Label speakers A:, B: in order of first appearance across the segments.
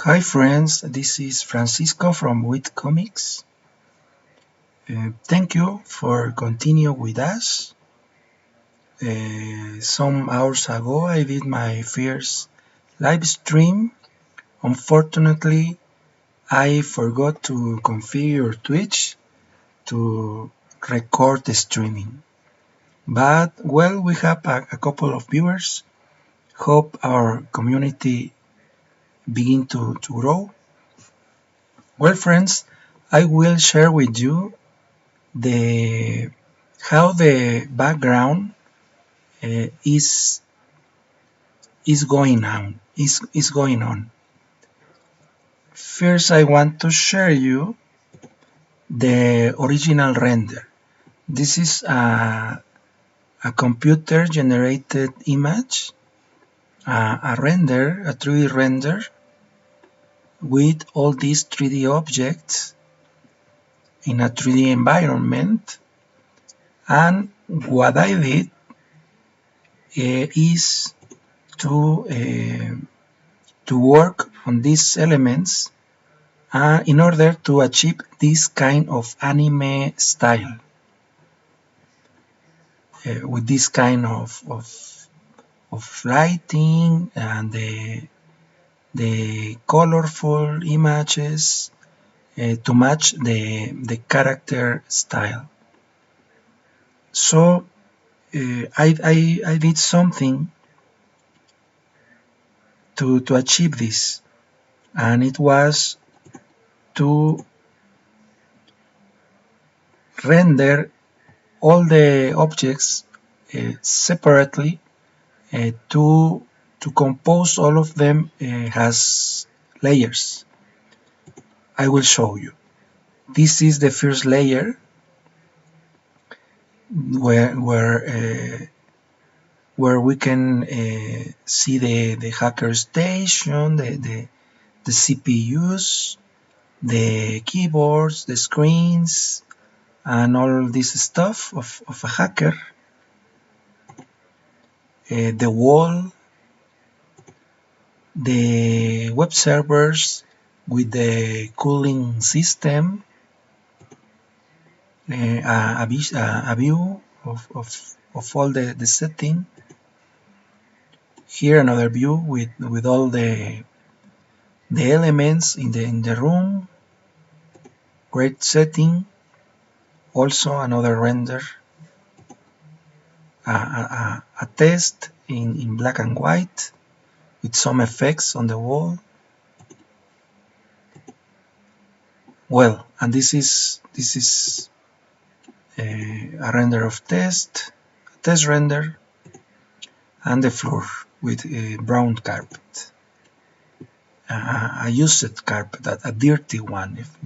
A: Hi friends, this is Francisco from Wit Comics. Thank you for continue with us. Some hours ago I did my first live stream. Unfortunately, I forgot to configure Twitch to record the streaming. But well, we have a couple of viewers. Hope our community begin to grow. Well friends, I will share with you the how the background is going on. First, I want to share you the original render. This is a computer generated image, a 3D render with all these 3D objects in a 3D environment. And what I did is to work on these elements in order to achieve this kind of anime style with this kind of lighting and the colorful images to match the character style. So I did something to achieve this, and it was to render all the objects separately to compose all of them has layers. I will show you. This is the first layer where we can see the hacker station, the CPUs, the keyboards, the screens, and all this stuff of a hacker. The wall, the web servers with the cooling system, a view of all the setting. Here another view with all the elements in the room. Great setting. Also another render. A test in black and white with some effects on the wall. Well, and this is a render of test render, and the floor with a brown carpet, a used carpet, a dirty one. If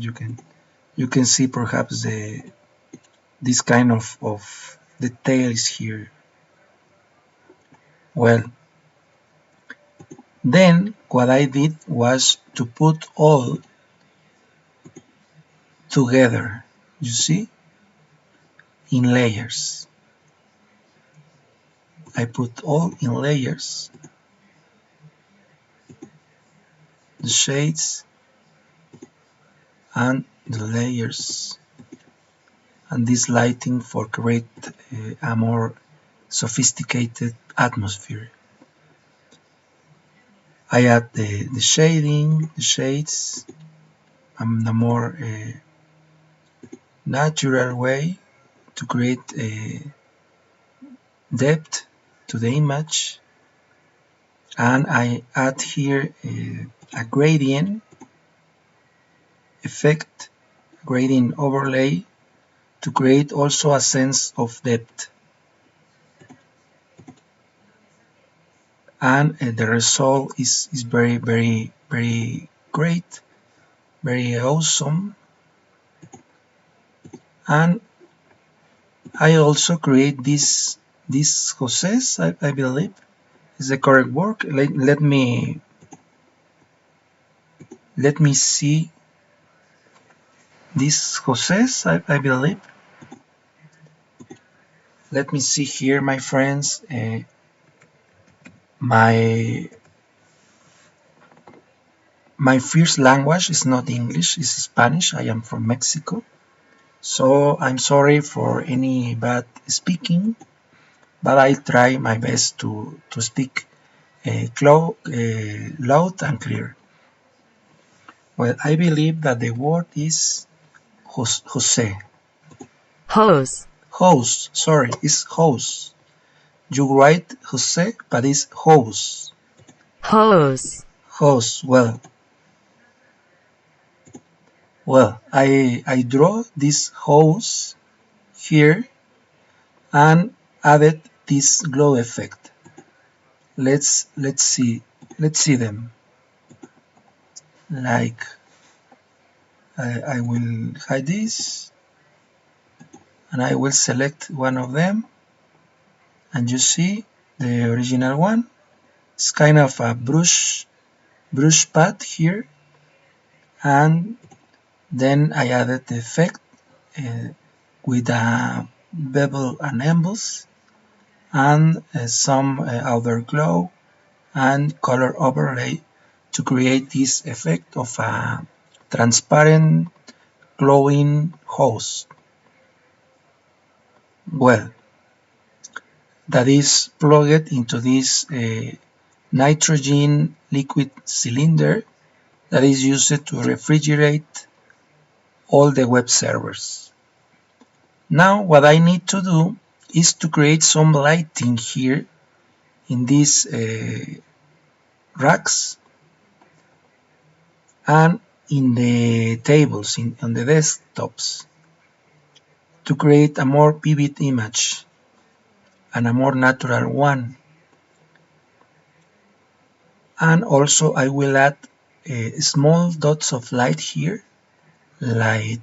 A: you can see perhaps this kind of details here. Well, then what I did was to put all together, you see, in layers. I put all in layers, the shades and the layers, and this lighting for create a more sophisticated atmosphere. I add the shading, the shades, and a more natural way to create a depth to the image, and I add here a gradient effect, gradient overlay to create also a sense of depth. And the result is very great, very awesome. And I also create this Jose's, I believe is the correct word. Let me see this Jose's, I believe. Let me see here, my friends, my My first language is not English, it's Spanish. I am from Mexico. So I'm sorry for any bad speaking, but I try my best to speak loud and clear. Well, I believe that the word is Jose.
B: Hose.
A: Hose, sorry, it's hose. You write Jose, but it's hose.
B: Hose.
A: Hose, I draw this hose here and added this glow effect. Let's see them. Like I will hide this and I will select one of them, and you see the original one. It's kind of a brush pad here, and then I added the effect uh, with a bevel and emboss and some outer glow and color overlay to create this effect of a transparent glowing hose. Well, that is plugged into this nitrogen liquid cylinder that is used to refrigerate all the web servers. Now what I need to do is to create some lighting here in these racks and in the tables, on the desktops, to create a more vivid image and a more natural one. And also I will add small dots of light here, like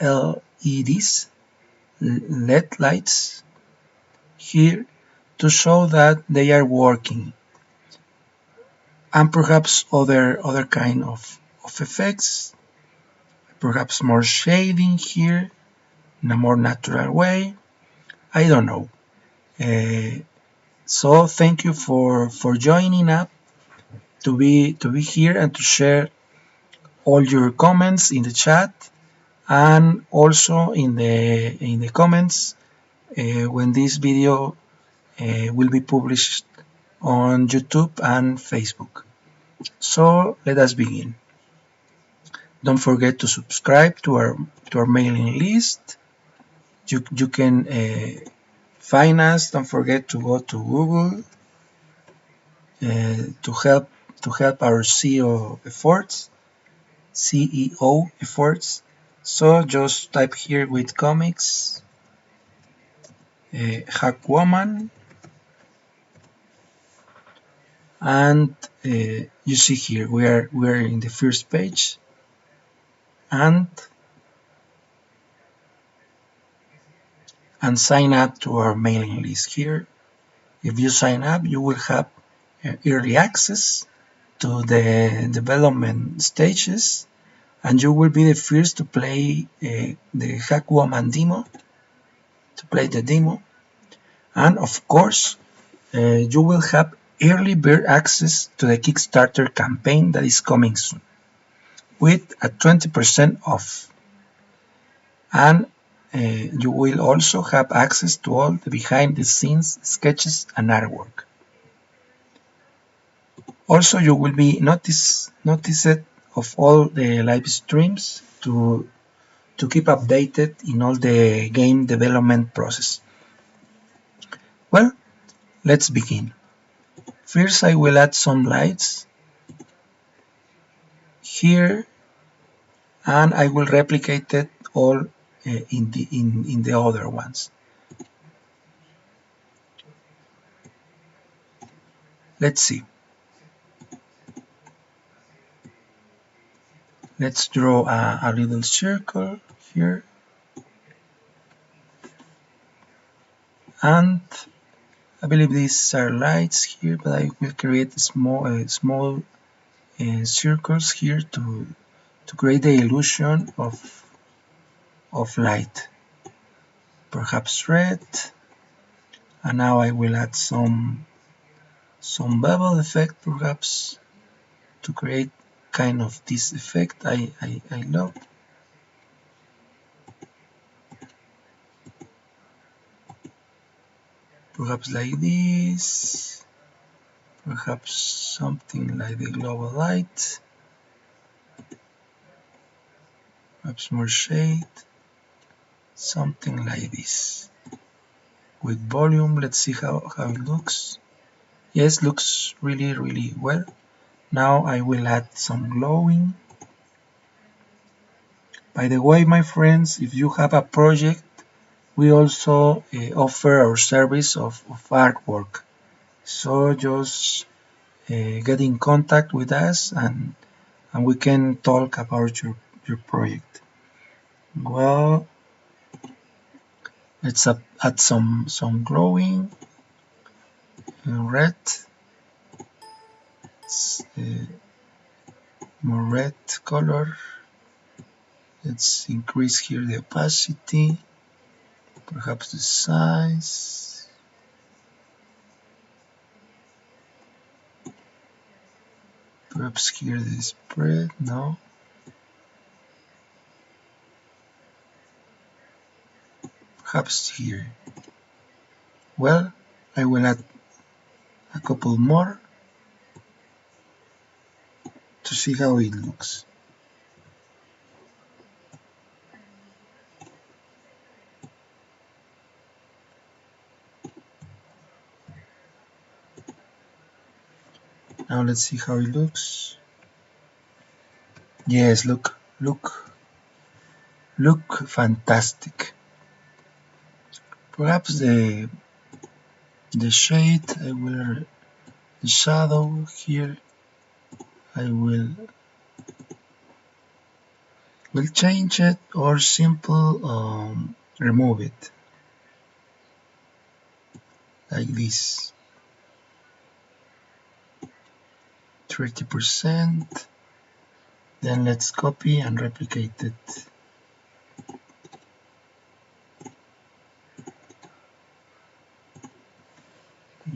A: LEDs, LED lights here, to show that they are working, and perhaps other kind of effects, perhaps more shading here in a more natural way. I don't know. So thank you for joining up to be here and to share all your comments in the chat, and also in the comments when this video will be published on YouTube and Facebook. So let us begin. Don't forget to subscribe to our mailing list. You can find us. Don't forget to go to Google to help our CEO efforts. So just type here with comics, Hack Woman, and you see here we are in the first page, and sign up to our mailing list here. If you sign up, you will have early access to the development stages, and you will be the first to play the Hack Woman demo, to play the demo. And of course, you will have early bird access to the Kickstarter campaign that is coming soon, with a 20% off. And you will also have access to all the behind the scenes sketches and artwork. Also, you will be noticed of all the live streams to keep updated in all the game development process. Well, let's begin. First, I will add some lights here, and I will replicate it all in the other ones. Let's see. Let's draw a little circle here, and I believe these are lights here, but I will create small circles here to create the illusion of light. Perhaps red, and now I will add some bevel effect perhaps to create kind of this effect I love. Perhaps like this, perhaps something like the global light, perhaps more shade, something like this. With volume, let's see how it looks. Yes, looks really well. Now I will add some glowing. By the way, my friends, if you have a project, we also offer our service of artwork. So just get in contact with us and we can talk about your project. Well, let's add some glowing red. More red color. Let's increase here the opacity, perhaps the size. Perhaps here the spread. No. Perhaps here. Well, I will add a couple more to see how it looks. Now let's see how it looks. Yes, look fantastic. Perhaps the shade the shadow here I will change it or simple remove it like this. 30%. Then let's copy and replicate it.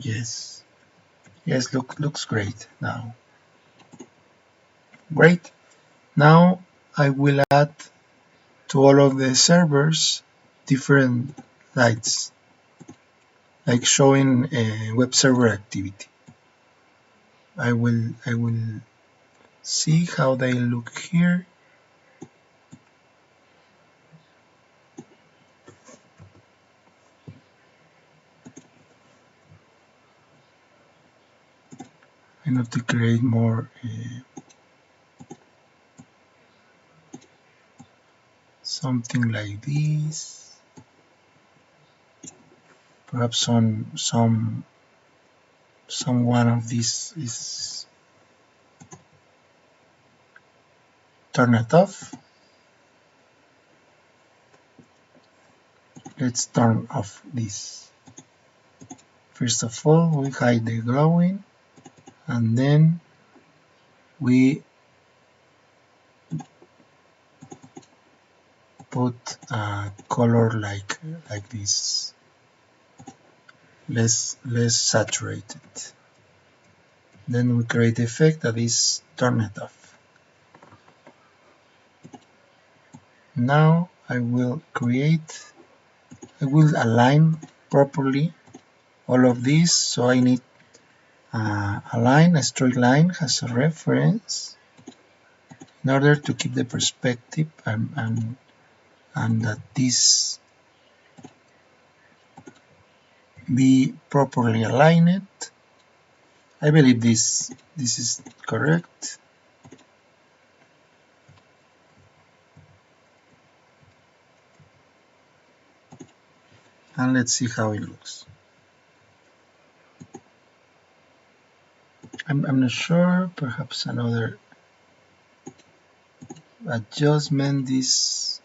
A: Yes. Yes, looks great now. Great. Now I will add to all of the servers different lights, like showing web server activity. I will see how they look here. I need to create more something like this. Perhaps on some one of these is turn it off. Let's turn off this. First of all, we hide the glowing and then we put a color like this, less saturated. Then we create the effect that is turn it off. Now I will align properly all of this. So I need a straight line as a reference in order to keep the perspective and that this be properly aligned. I believe this is correct. And let's see how it looks. I'm not sure, perhaps another adjustment, this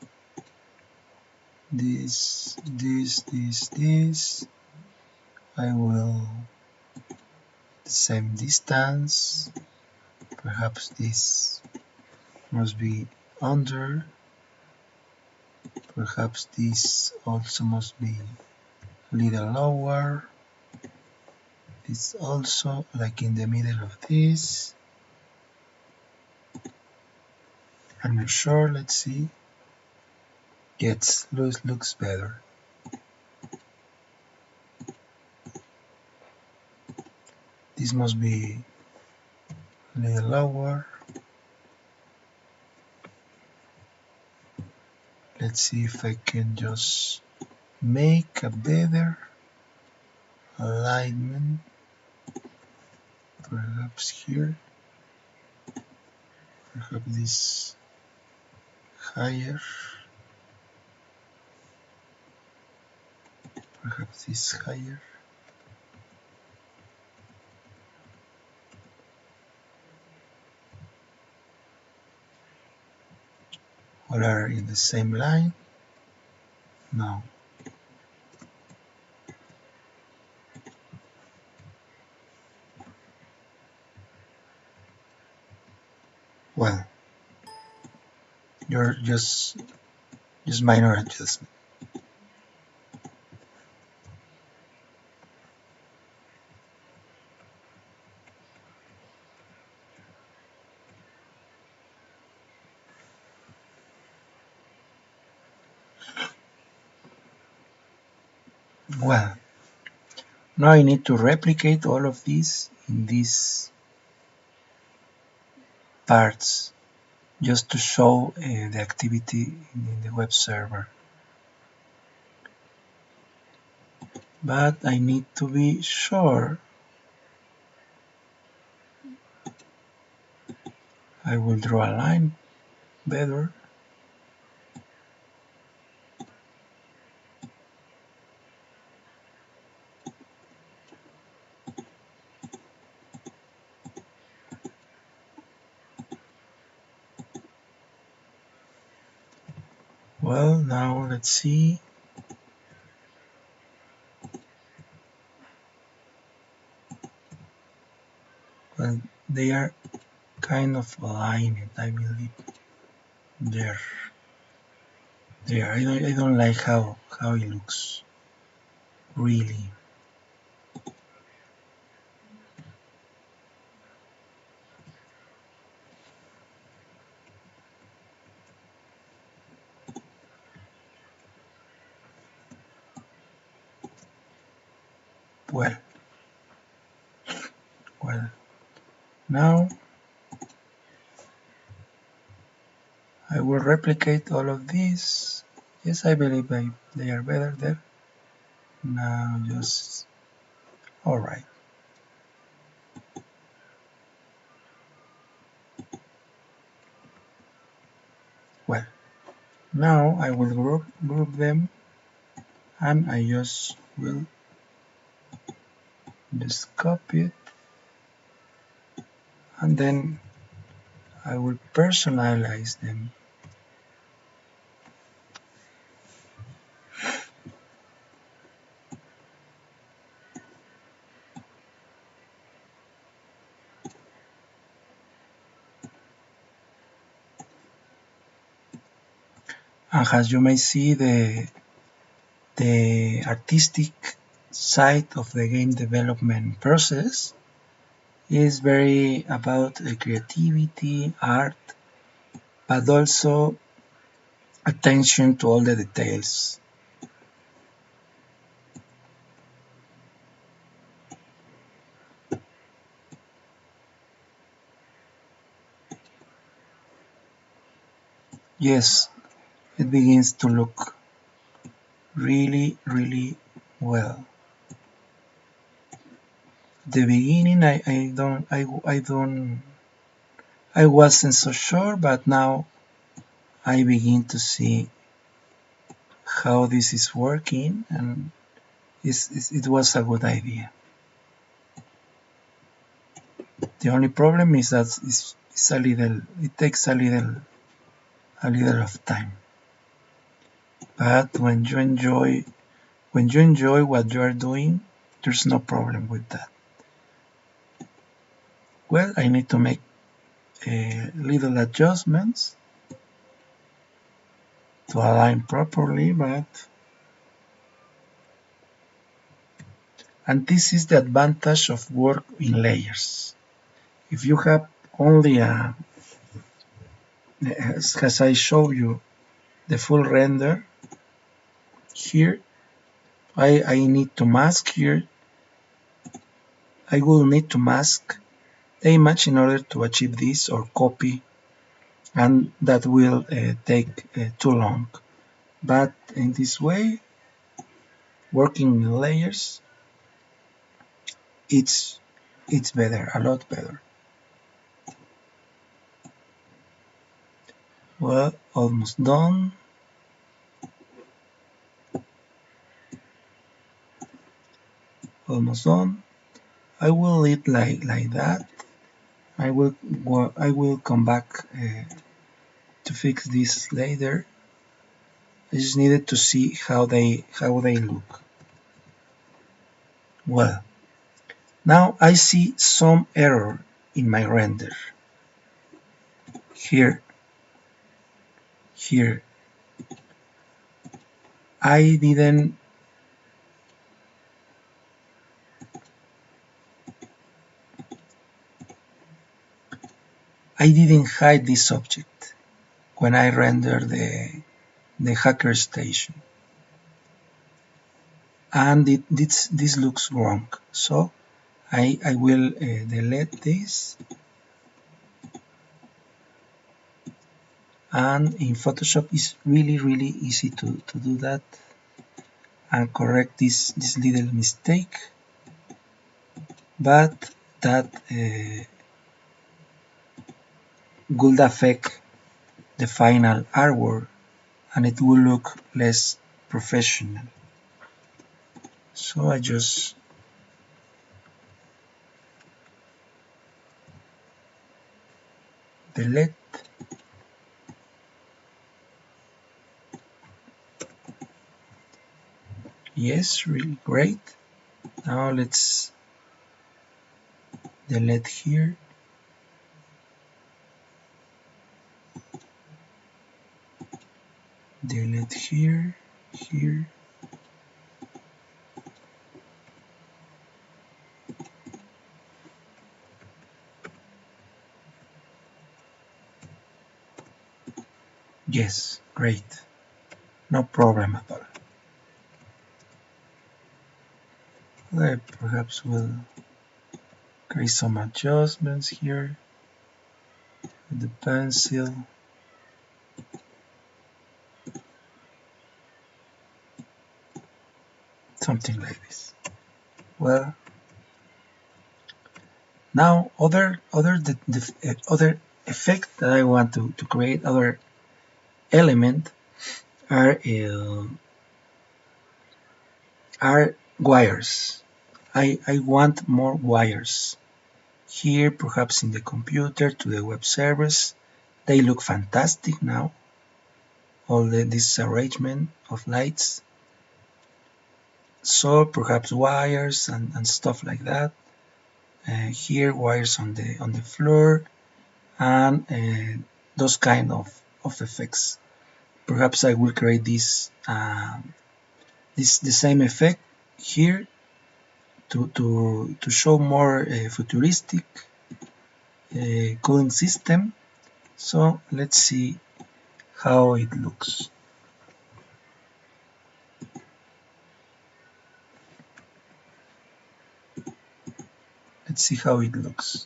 A: I will the same distance, perhaps this must be under, perhaps this also must be a little lower, this also like in the middle of this. I'm not sure. Let's see. Yes, looks better. This must be a little lower. Let's see if I can just make a better alignment. Perhaps here. Perhaps this higher. Perhaps this higher. All are in the same line. No. Well, you're just minor adjustment. Well, now I need to replicate all of these in these parts just to show the activity in the web server. But I need to be sure. I will draw a line better. Well, now let's see. Well, they are kind of aligned, I believe. There. There. I don't like how it looks. Really. Well, well. Now I will replicate all of these. Yes, I believe they are better there. Now just alright. Well, now I will group them and I just will just copy it and then I will personalize them. And as you may see, the artistic side of the game development process is very about creativity, art, but also attention to all the details. Yes, it begins to look really, really well. At the beginning, I wasn't so sure, but now I begin to see how this is working, and it was a good idea. The only problem is that it takes a little of time. But when you enjoy what you are doing, there's no problem with that. Well, I need to make little adjustments to align properly, and this is the advantage of work in layers. If you have only as I show you the full render here, I need to mask here. I will need to mask the image in order to achieve this or copy, and that will take too long. But in this way, working in layers, it's better, a lot better. Well, almost done. Almost done. I will leave like that. I will come back to fix this later. I just needed to see how they look. Well, now I see some error in my render. Here, I didn't hide this object when I render the hacker station, and this looks wrong. So I will delete this, and in Photoshop it's really easy to do that and correct this little mistake, but that would affect the final artwork and it will look less professional. So I just delete. Yes, really great. Now let's delete here, delete here, here. Yes, great. No problem at all. I perhaps will create some adjustments here with the pencil. Something like this. Well, now other effect that I want to create, other element are wires. I want more wires here, perhaps in the computer to the web servers. They look fantastic now. All this arrangement of lights. So perhaps wires and stuff like that. Here wires on the floor and those kind of effects. Perhaps I will create this the same effect here to show more futuristic cooling system. So let's see how it looks. Let's see how it looks.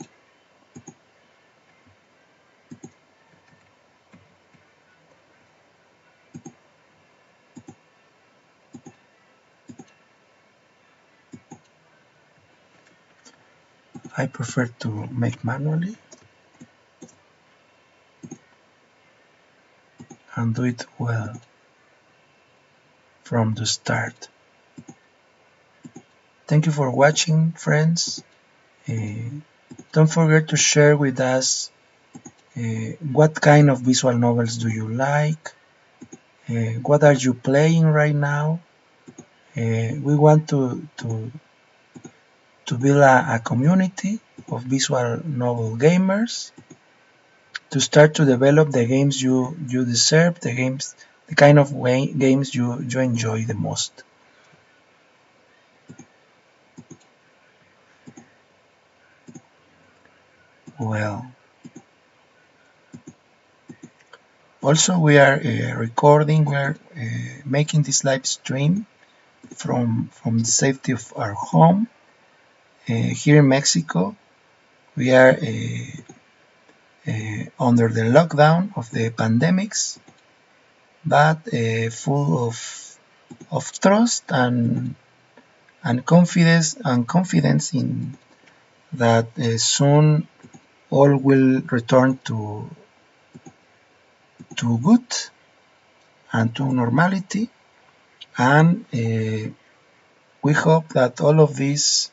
A: I prefer to make manually and do it well from the start. Thank you for watching, friends. Uh, don't forget to share with us what kind of visual novels do you like, what are you playing right now. We want to build a community of visual novel gamers to start to develop the games you deserve, the kind of games you enjoy the most. Well, Also, we are recording, we are making this live stream from the safety of our home here in Mexico. We are under the lockdown of the pandemics, but full of trust and confidence in that soon all will return to good and to normality, and we hope that all of this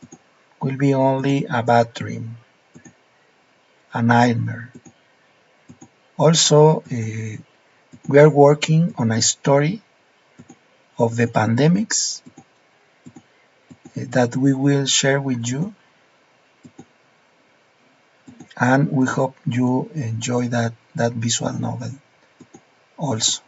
A: will be only a bad dream, a nightmare. Also, we are working on a story of the pandemics that we will share with you, and we hope you enjoy that visual novel also.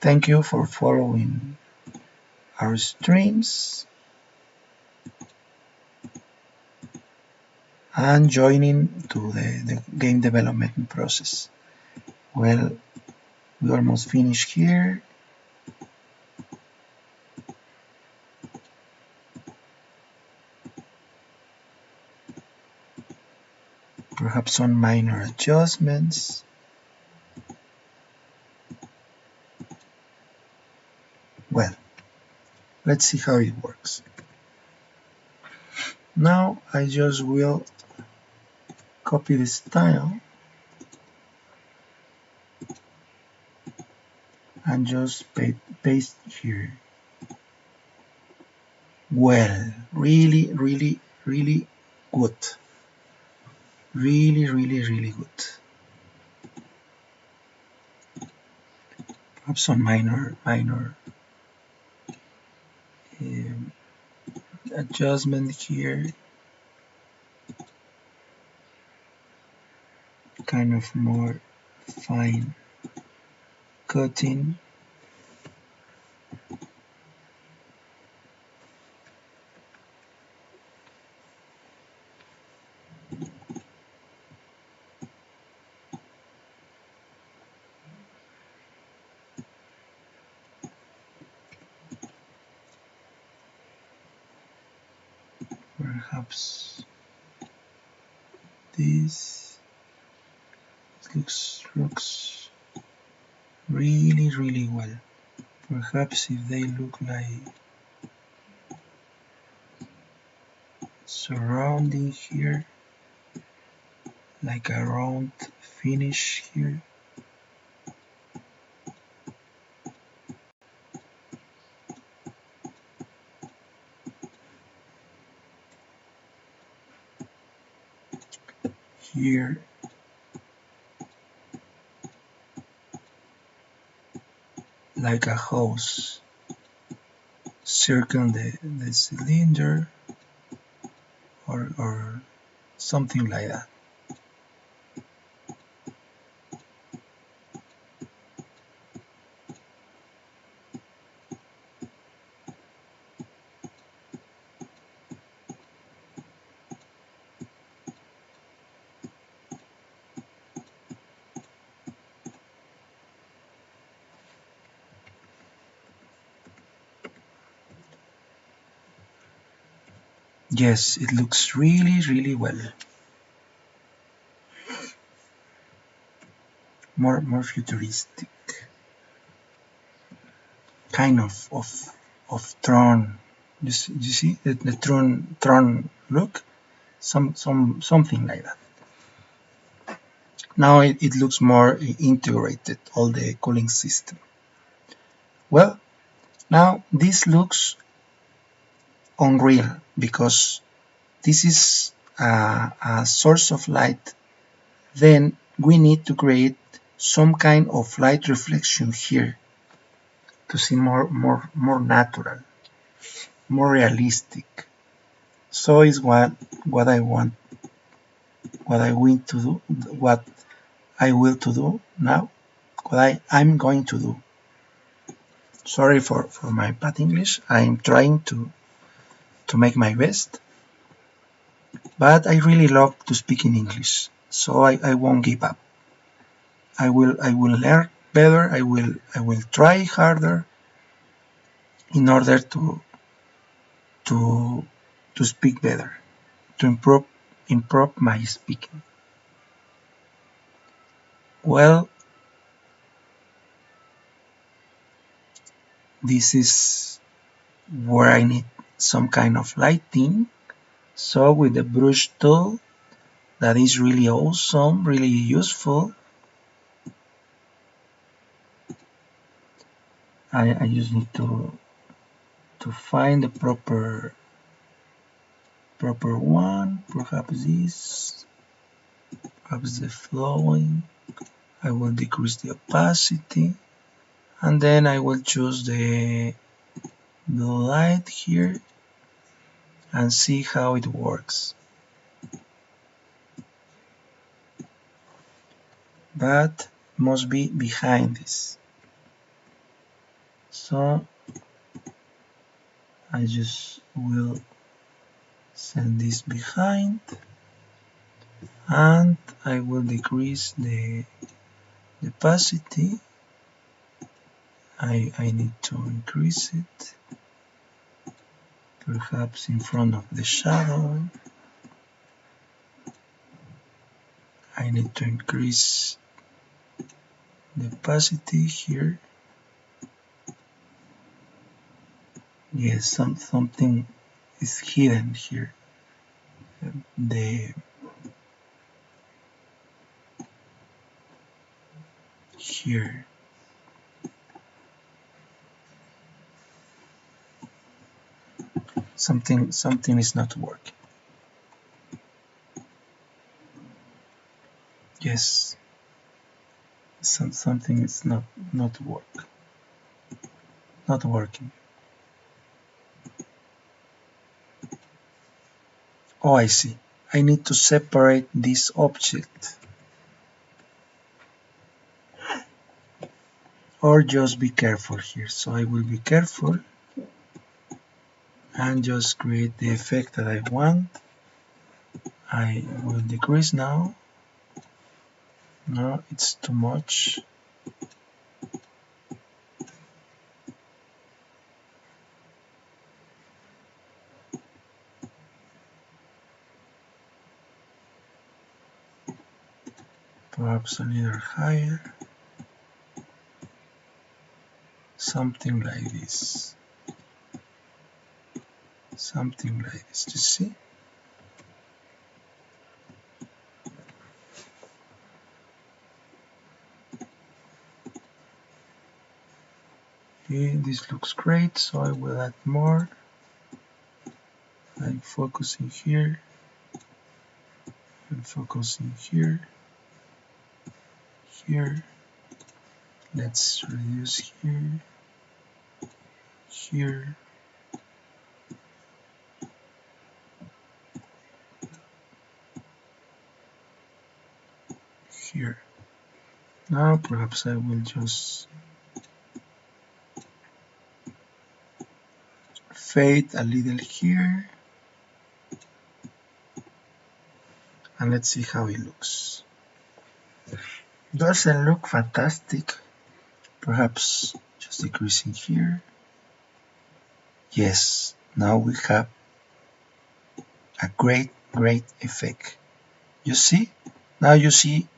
A: Thank you for following our streams and joining to the game development process. Well, we almost finished here. Perhaps some minor adjustments. Well, let's see how it works. Now I just will copy the style and just paste here. Well, really, really, really good. Really, really, really good. Perhaps some minor um, adjustment here. Kind of more fine cutting. Perhaps this looks really, really well. Perhaps if they look like surrounding here, like a round finish here. Here, like a hose, circle the cylinder or something like that. Yes, it looks really, really well. More futuristic, kind of Tron. You see the Tron look, something like that. Now it looks more integrated, all the cooling system. Well, now this looks unreal because this is a source of light. Then we need to create some kind of light reflection here to see more natural, more realistic. So is what I want, what I want to do, what I will to do now, what I'm going to do. Sorry for my bad English. I'm trying to make my best, but I really love to speak in English, so I won't give up. I will learn better. I will try harder in order to to speak better, to improve my speaking. Well, this is where I need some kind of lighting. So with the brush tool, that is really awesome, really useful. I just need to find the proper one. Perhaps this, perhaps the flowing. I will decrease the opacity, and then I will choose the light here and see how it works. But must be behind this. So I just will send this behind, and I will decrease the opacity. I need to increase it, perhaps in front of the shadow. I need to increase the opacity here. Yes, something is hidden here. The here something is not working. Yes, something is not working. Oh, I see. I need to separate this object, or just be careful here. So I will be careful and just create the effect that I want. I will decrease now. No, it's too much. Perhaps a little higher. Something like this. Something like this. You see? Okay, this looks great, so I will add more. I'm focusing here. I'm focusing here. Here. Let's reduce here. Here. Here. Now perhaps I will just fade a little here, and let's see how it looks. Doesn't look fantastic. Perhaps just decreasing here. Yes, now we have a great effect. You see? Now you see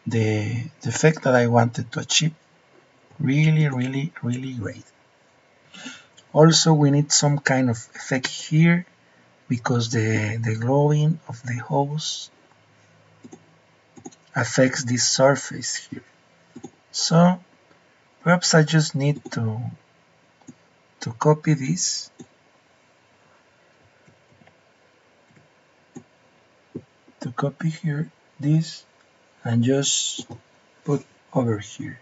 A: the effect that I wanted to achieve. Really great. Also, we need some kind of effect here because the glowing of the hose affects this surface here. So perhaps I just need to copy this, to copy here this, and just put over here.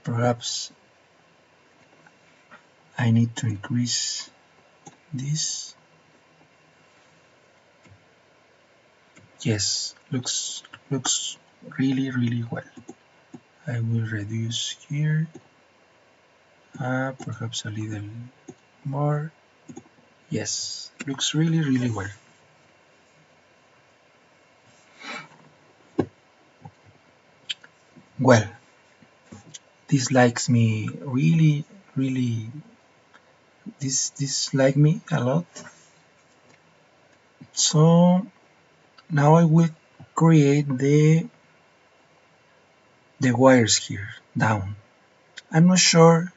A: Perhaps I need to increase this. Yes, looks really well. I will reduce here, perhaps a little more. Yes, looks really well. Well, this likes me really, this like me a lot. So now I will create the wires here down. I'm not sure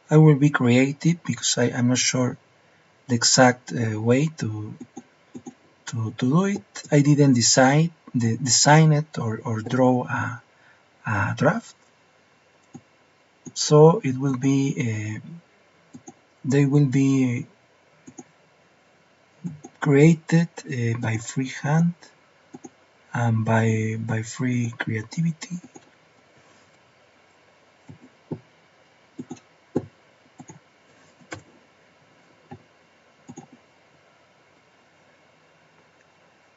A: I will be creative because I'm not sure the exact way to do it. I didn't design it or draw a draft, so it will be they will be created by freehand and by free creativity.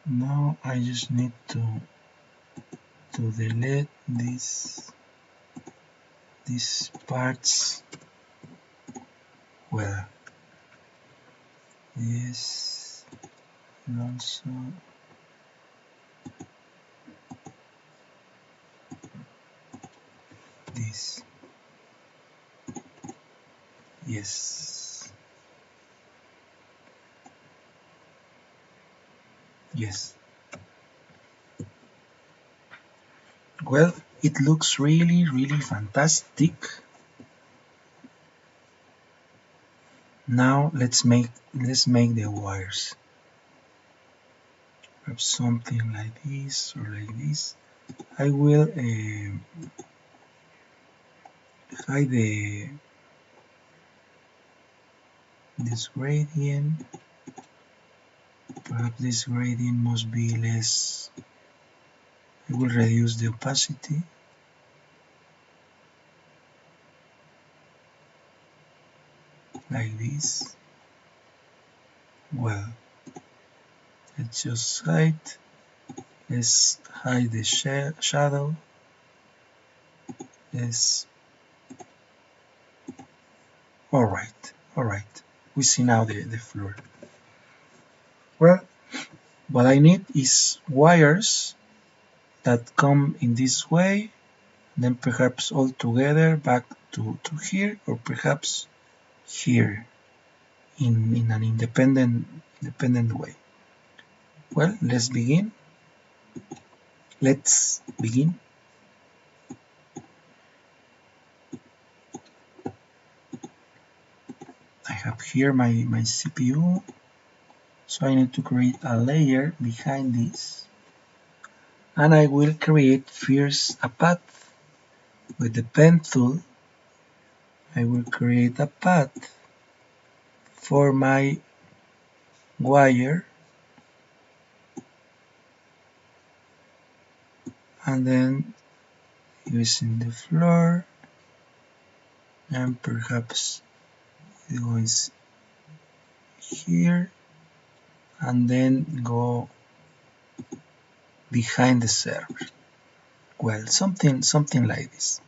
A: Now I just need to delete these parts. Well, this and also this. Yes, yes. Well, it looks really fantastic. Now let's make the wires. Perhaps something like this or like this. I will hide this gradient. Perhaps this gradient must be less. I will reduce the opacity like this. Well, let's just hide. Let's hide the shadow. Let's. Alright. We see now the floor. Well, what I need is wires that come in this way, then perhaps all together back to here, or perhaps here in an independent way. Well, let's begin. Let's begin. I have here my CPU, so I need to create a layer behind this, and I will create first a path with the pen tool. I will create a path for my wire, and then using the floor, and perhaps it goes here, and then go behind the server. Well, something like this.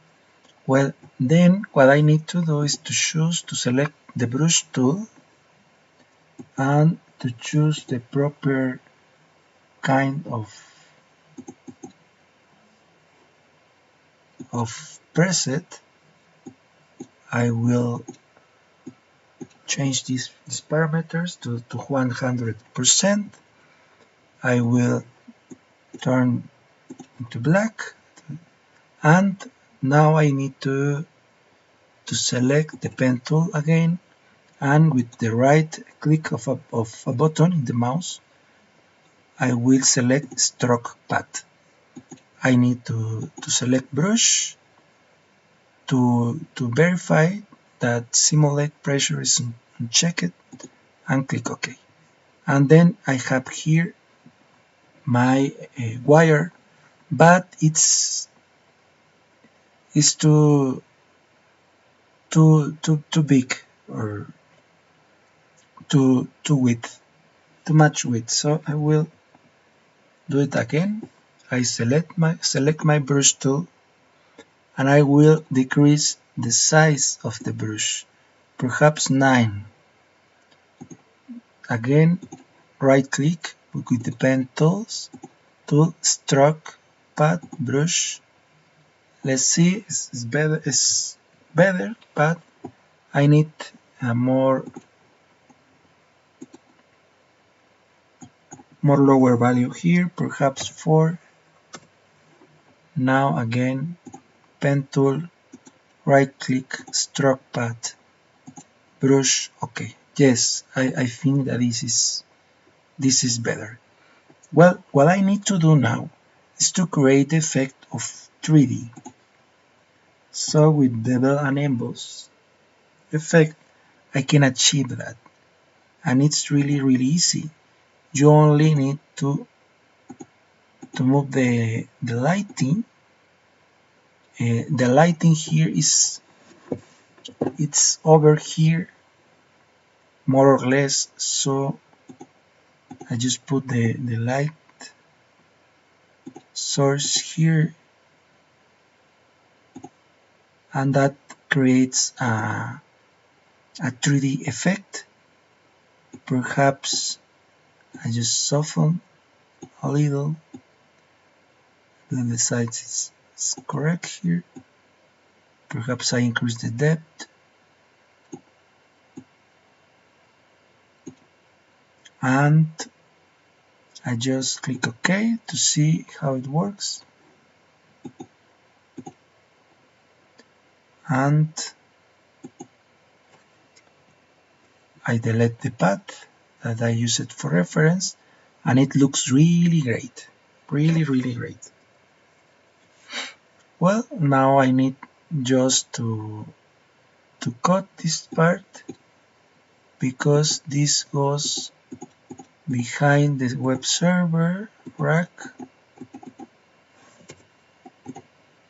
A: Well, then what I need to do is to select the brush tool and to choose the proper kind of preset. I will change these parameters to 100%. I will turn into black, and now I need to select the pen tool again, and with the right click of a button in the mouse, I will select stroke path. I need to select brush to verify that simulate pressure is unchecked, and click OK. And then I have here my wire, but it's too big, or too much width. So I will do it again. I select my brush tool, and I will decrease the size of the brush, perhaps 9. Again, right click with the pen tools, tool stroke, pad, brush. Let's see, it's better, but I need a more lower value here, perhaps 4. Now again, pen tool, right click, stroke pad, brush. Okay, yes, I think that this is better. Well, what I need to do now is to create the effect of 3D. So with bevel and emboss effect, I can achieve that, and it's really easy. You only need to move the lighting. The lighting here it's over here more or less, so I just put the light source here, and that creates a 3D effect. Perhaps I just soften a little, then the size is correct here. Perhaps I increase the depth, and I just click OK to see how it works. And I delete the path that I used for reference, and it looks really great. Really great. Well, now I need just to cut this part, because this goes behind the web server rack.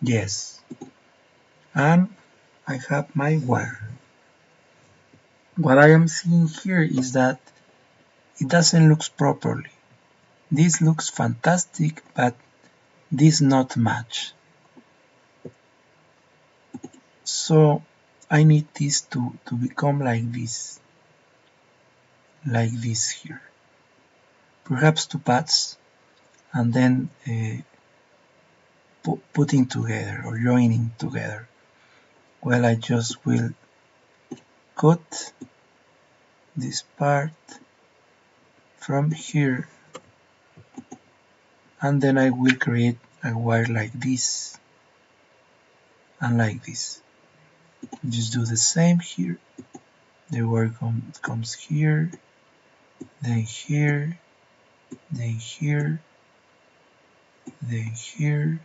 A: Yes, and I have my wire. What I am seeing here is that it doesn't look properly. This looks fantastic, but this not match. So I need this to become like this here. Perhaps 2 paths, and then putting together or joining together. Well, I just will cut this part from here, and then I will create a wire like this and like this. Just do the same here. The wire comes here, then here, then here, then here,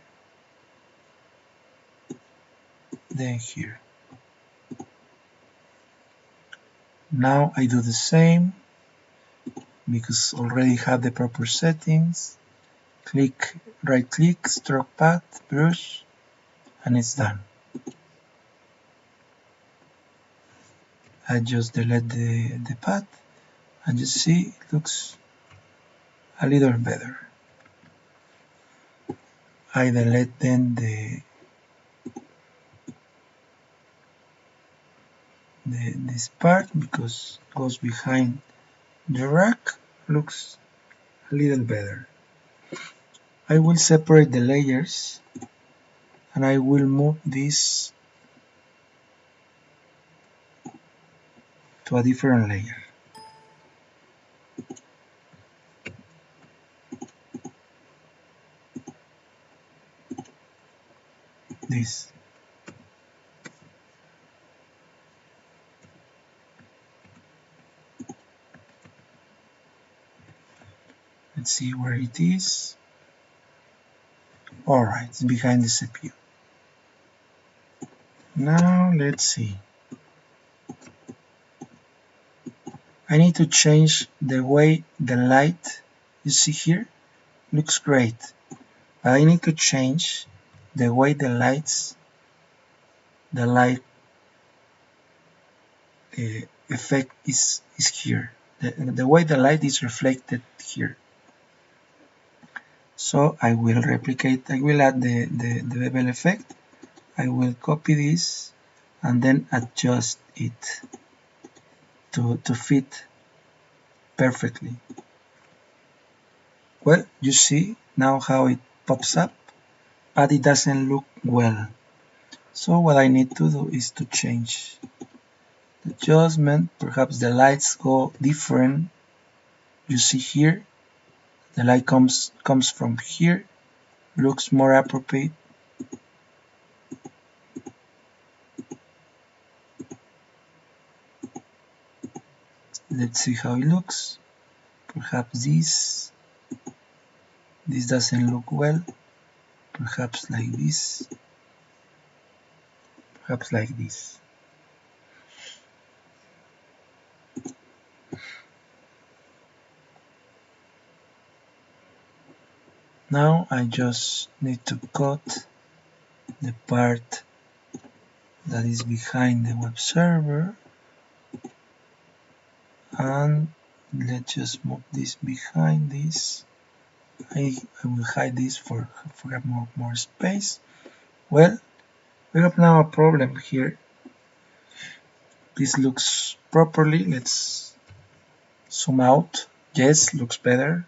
A: then here. Now I do the same, because already have the proper settings. Right click, stroke path, brush, and it's done. I just delete the path, and you see it looks a little better. I delete then this part, because it goes behind the rack, looks a little better. I will separate the layers, and I will move this to a different layer. This. Let's see where it is. Alright, it's behind the CPU. Now let's see. I need to change the way the light, you see here, looks great. But I need to change the way the light effect is here. The way the light is reflected here. So I will add the bevel effect. I will copy this and then adjust it to fit perfectly. Well, you see now how it pops up, but it doesn't look well. So what I need to do is to change the adjustment. Perhaps the lights go different. You see here, the light comes from here, looks more appropriate. Let's see how it looks. Perhaps this doesn't look well. Perhaps like this. Perhaps like this. Now I just need to cut the part that is behind the web server, and let's just move this behind this. I will hide this for more space. Well, we have now a problem here. This looks properly. Let's zoom out. Yes, looks better.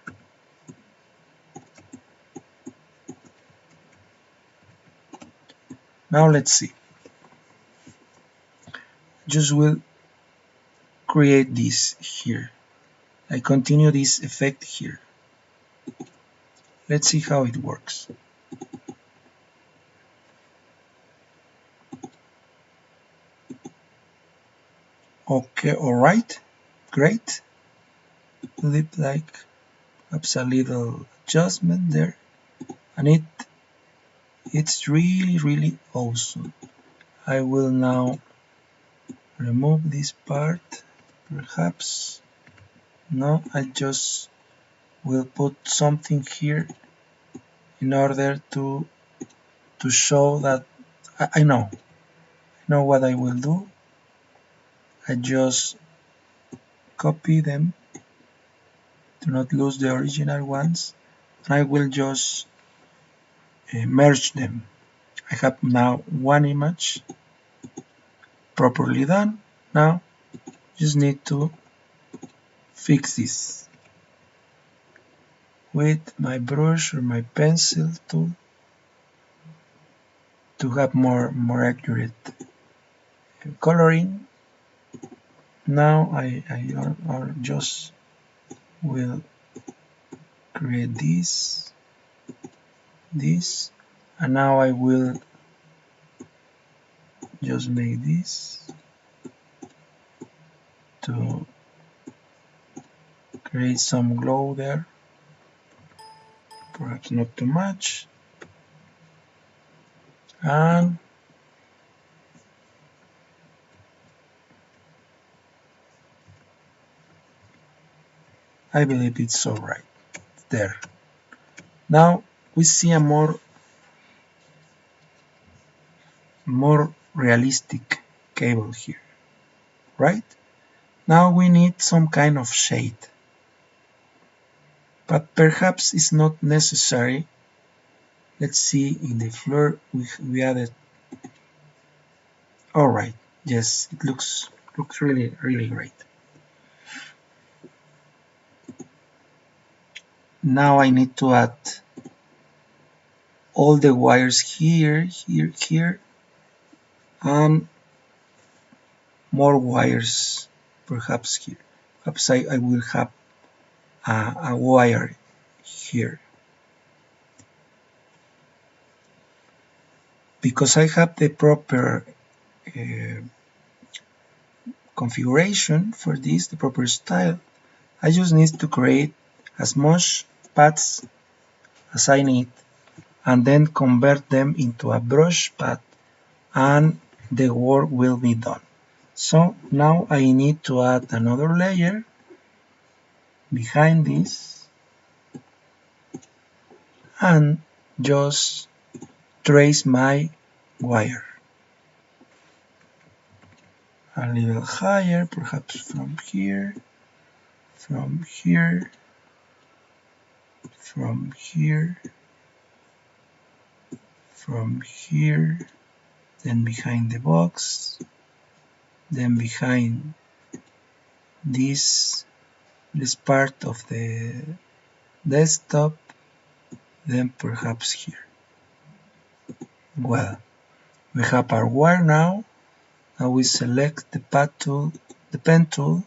A: Now let's see. Just will create this here. I continue this effect here. Let's see how it works. Okay, alright, great. Lip like perhaps a little adjustment there, and it's really awesome. I will now remove this part. Perhaps no, I just will put something here in order to show that I know what I will do. I just copy them to not lose the original ones, and I will just merge them. I have now one image properly done. Now just need to fix this with my brush or my pencil tool to have more accurate coloring. Now I just will create this, and now I will just make this to create some glow there, perhaps not too much, and I believe it's alright there. Now we see a more realistic cable here, right? Now we need some kind of shade, but perhaps it's not necessary. Let's see, in the floor we added. Alright, yes, it looks really great. Now I need to add all the wires here, and more wires perhaps here. Perhaps I will have a wire here. Because I have the proper configuration for this, the proper style, I just need to create as much paths as I need and then convert them into a brush path, and the work will be done. So now I need to add another layer behind this and just trace my wire a little higher, perhaps from here, from here, from here, from here, then behind the box, then behind this part of the desktop, then perhaps here. Well, we have our wire now. Now we select the pad tool, the pen tool,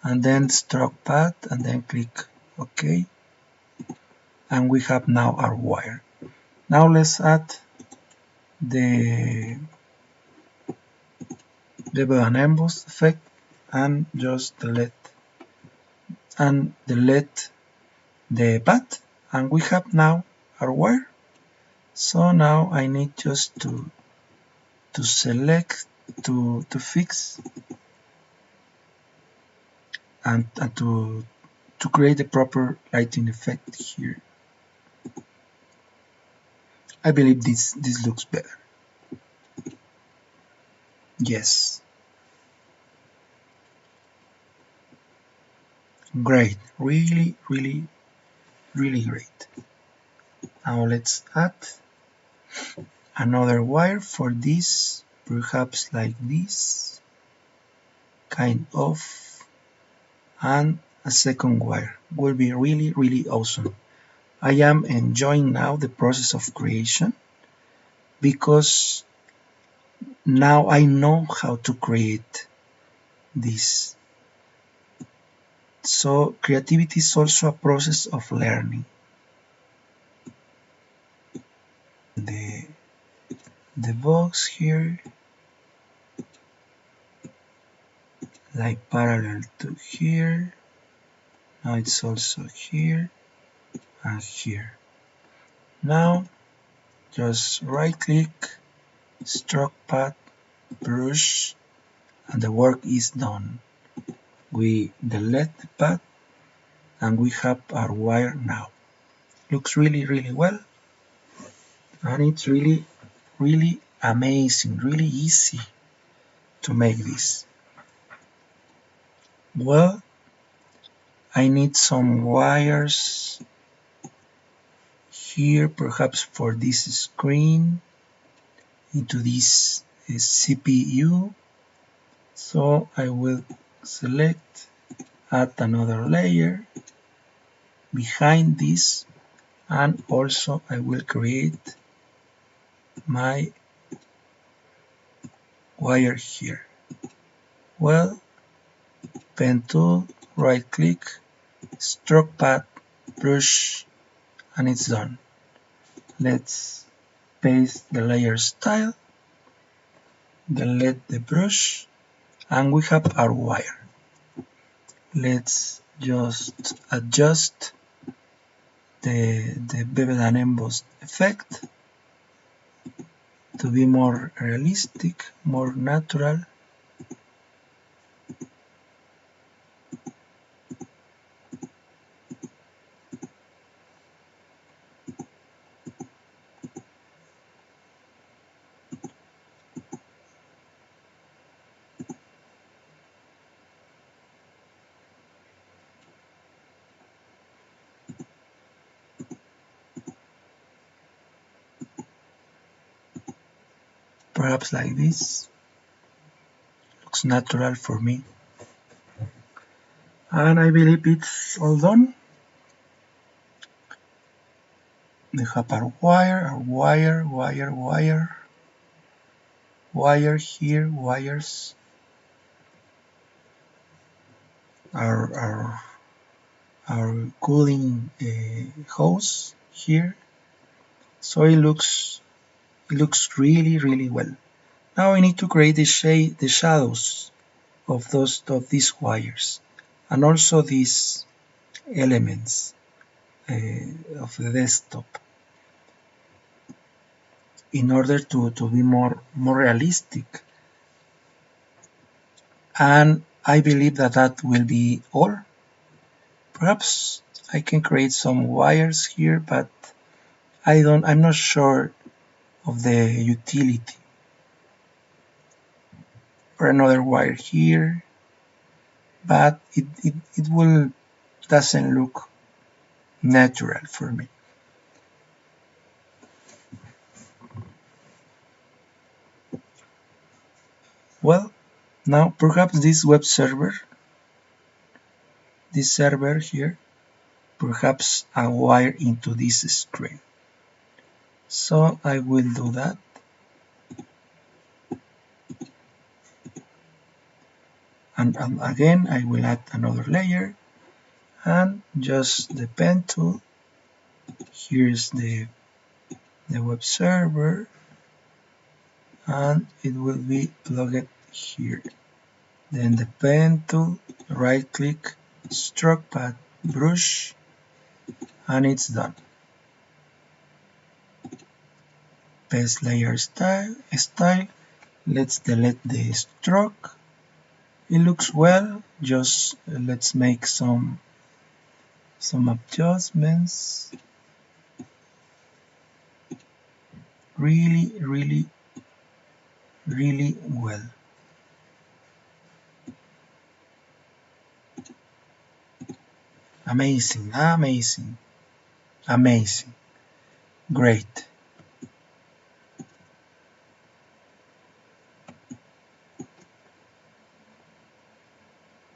A: and then stroke pad, and then click OK. And we have now our wire. Now let's add the bevel and emboss effect and just delete the pad, and we have now our wire. So now I need just to select, to fix, and to create the proper lighting effect here. I believe this looks better. Yes, great, really great. Now let's add another wire for this, perhaps like this, kind of, and a second wire will be really awesome. I am enjoying now the process of creation because now I know how to create this. So creativity is also a process of learning. The box here, like parallel to here. Now it's also here and here. Now just right click, stroke pad, brush, and the work is done. We delete the pad and we have our wire now. Looks really well, and it's really amazing, really easy to make this. Well, I need some wires here, perhaps for this screen, into this CPU. So I will select, add another layer behind this, and also I will create my wire here. Well, pen tool, right click, stroke pad, brush, and it's done. Let's paste the layer style, delete the brush, and we have our wire. Let's just adjust the bevel and embossed effect to be more realistic, more natural. Perhaps like this. Looks natural for me. And I believe it's all done. We have our wire, wire here, wires, our cooling hose here. So it looks really well. Now I need to create the shadows of these wires, and also these elements of the desktop, in order to be more realistic. And I believe that will be all. Perhaps I can create some wires here, but I'm not sure of the utility. Or another wire here, but it will doesn't look natural for me. Well, now perhaps this web server, this server here, perhaps a wire into this string. So I will do that. And again, I will add another layer and just the pen tool. Here's the web server and it will be plugged here. Then the pen tool, right click, stroke pad, brush, and it's done. Paste layer style. Let's delete the stroke. It looks well. Just let's make some adjustments. Really well. Amazing. Great.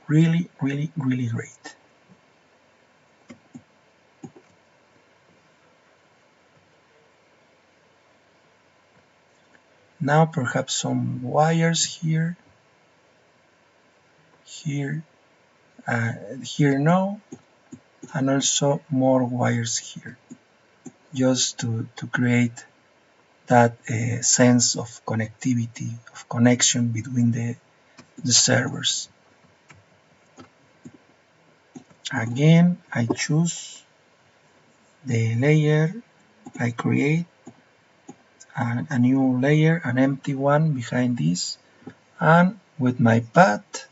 A: Really great. Now perhaps some wires here, here no, and also more wires here, just to create that sense of connectivity, of connection between the servers. Again, I choose the layer, I create a new layer, an empty one behind this, and with my path,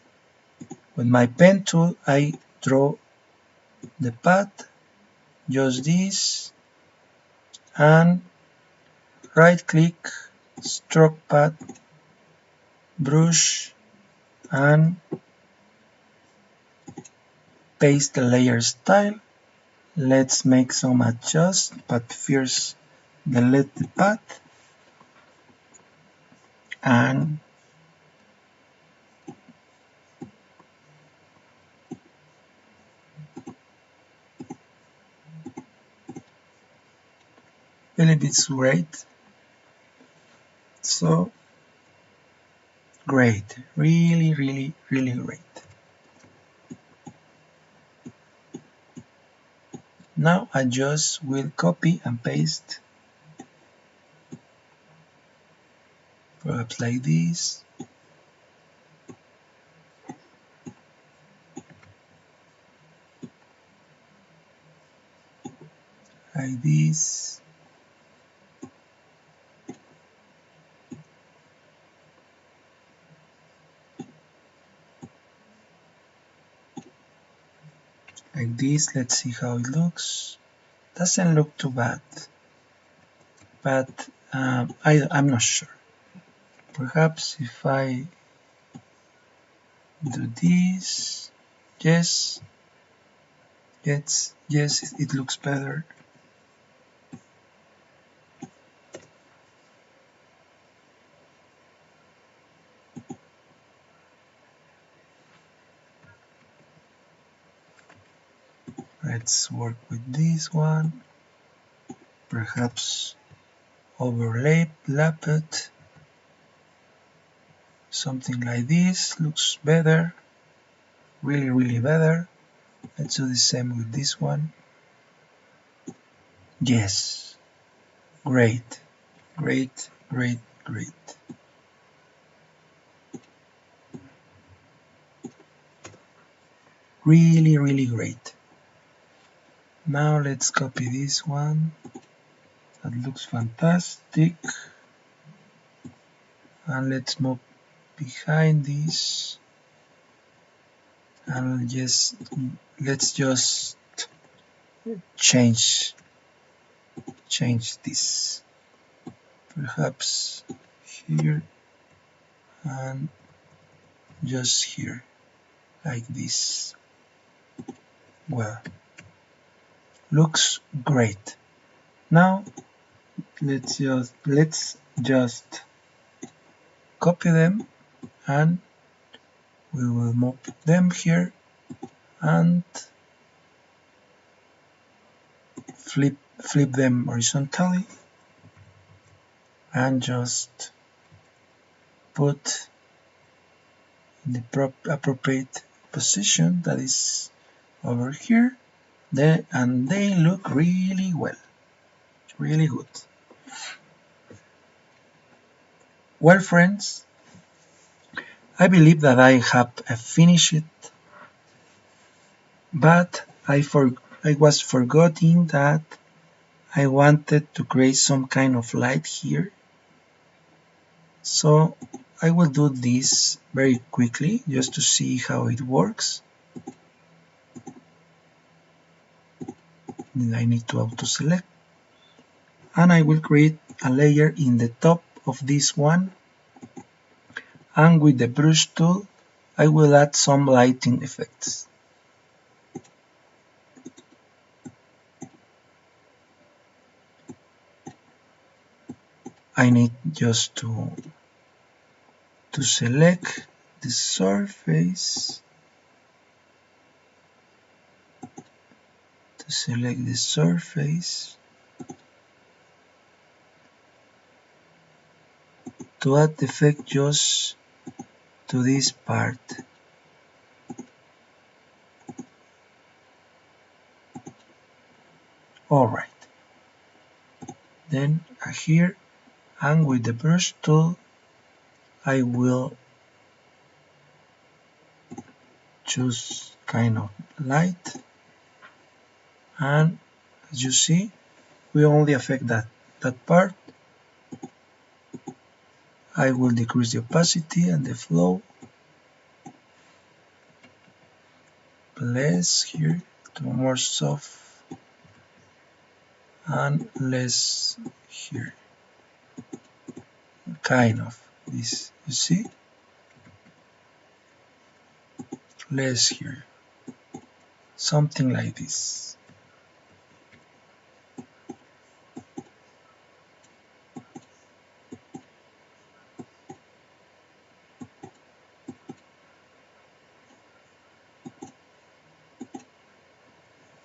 A: with my pen tool, I draw the path, just this, and right click, stroke path, brush, and paste the layer style. Let's make some adjust, but first delete the path and believe it's great. So great, really great. Now I just will copy and paste, perhaps like this. Like this. Like this, let's see how it looks. Doesn't look too bad, but I'm not sure. Perhaps if I do this, yes, it looks better. Let's work with this one. Perhaps overlap it. Something like this looks better. Really better. Let's do the same with this one. Yes. Great. Really great. Now let's copy this one. That looks fantastic. And let's move behind this. And let's just change this. Perhaps here and just here, like this. Well, looks great. Now let's just copy them and we will move them here and flip them horizontally and just put in the appropriate position that is over here. And they look really well, really good. Well, friends, I believe that I have finished it, but I was forgetting that I wanted to create some kind of light here. So I will do this very quickly just to see how it works. Then I need to auto select, and I will create a layer in the top of this one, and with the brush tool I will add some lighting effects. I need just to select the surface, to add the effect just to this part. Alright, then here, and with the brush tool I will choose kind of light, and as you see we only affect that part. I will decrease the opacity and the flow, less here to more soft, and less here, kind of this, you see, less here, something like this.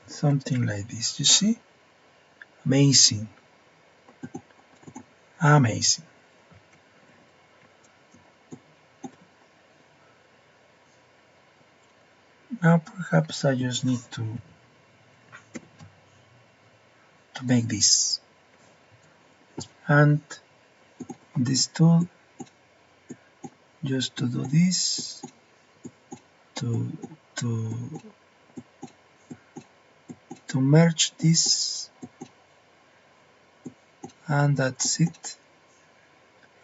A: Something like this, you see? Amazing. Amazing. Now perhaps I just need to make this. And this tool, just to do this, to merge this, and that's it.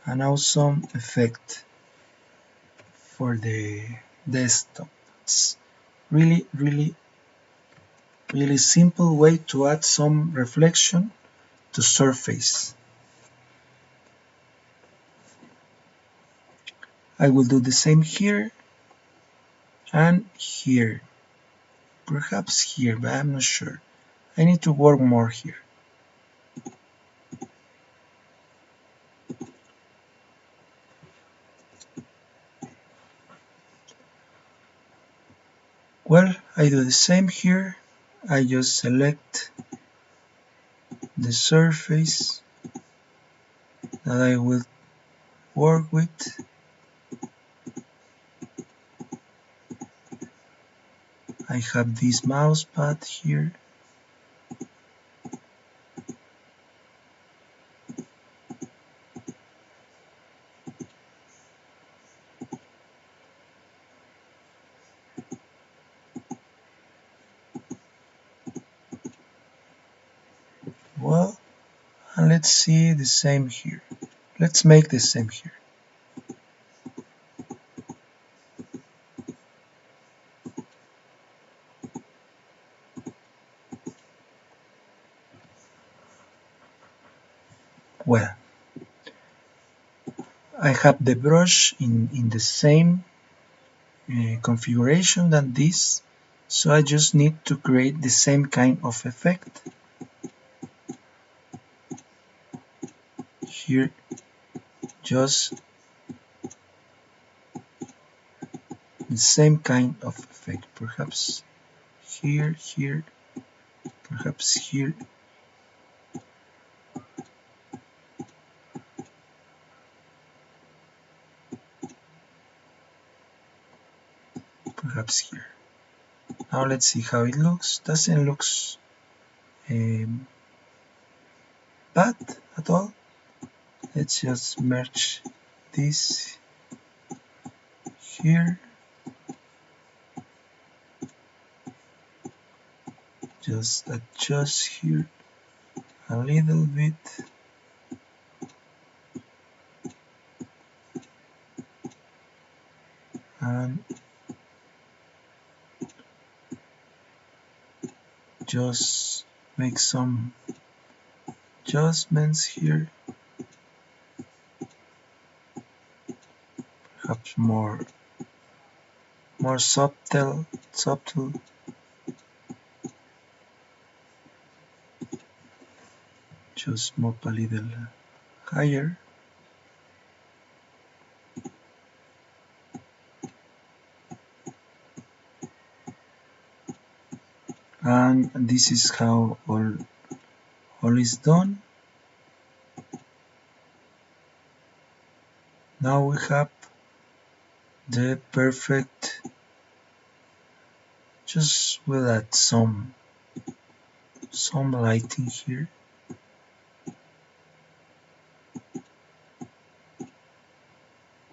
A: An awesome effect for the desktop. It's really simple way to add some reflection to surface. I will do the same here and here, perhaps here, but I'm not sure. I need to work more here. Well, I do the same here. I just select the surface that I will work with. I have this mouse pad here. Well, and let's see the same here. Let's make the same here. Well, I have the brush in the same configuration than this, so I just need to create the same kind of effect. Here, just the same kind of effect. Perhaps here, here, perhaps here, perhaps here. Now let's see how it looks. Doesn't look um, bad at all. Let's just merge this here. Just adjust here a little bit. And just make some adjustments here. Perhaps more subtle. Just move a little higher. And this is how all is done. Now we have the perfect. Just we'll add some lighting here.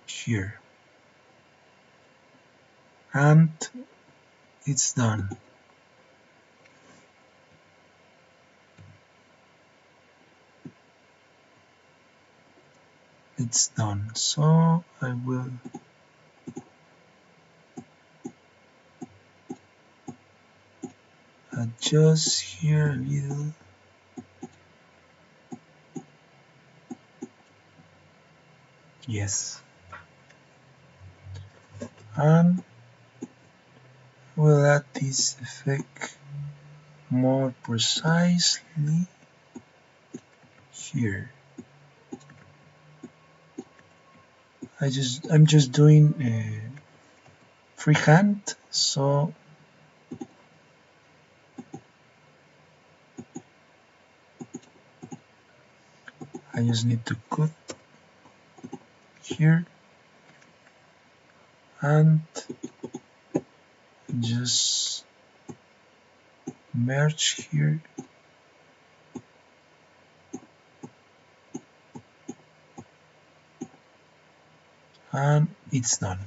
A: Here. And it's done. It's done. So I will adjust here a little. Yes. And we'll add this effect more precisely here. I'm just doing freehand, so I just need to cut here and just merge here. And it's done.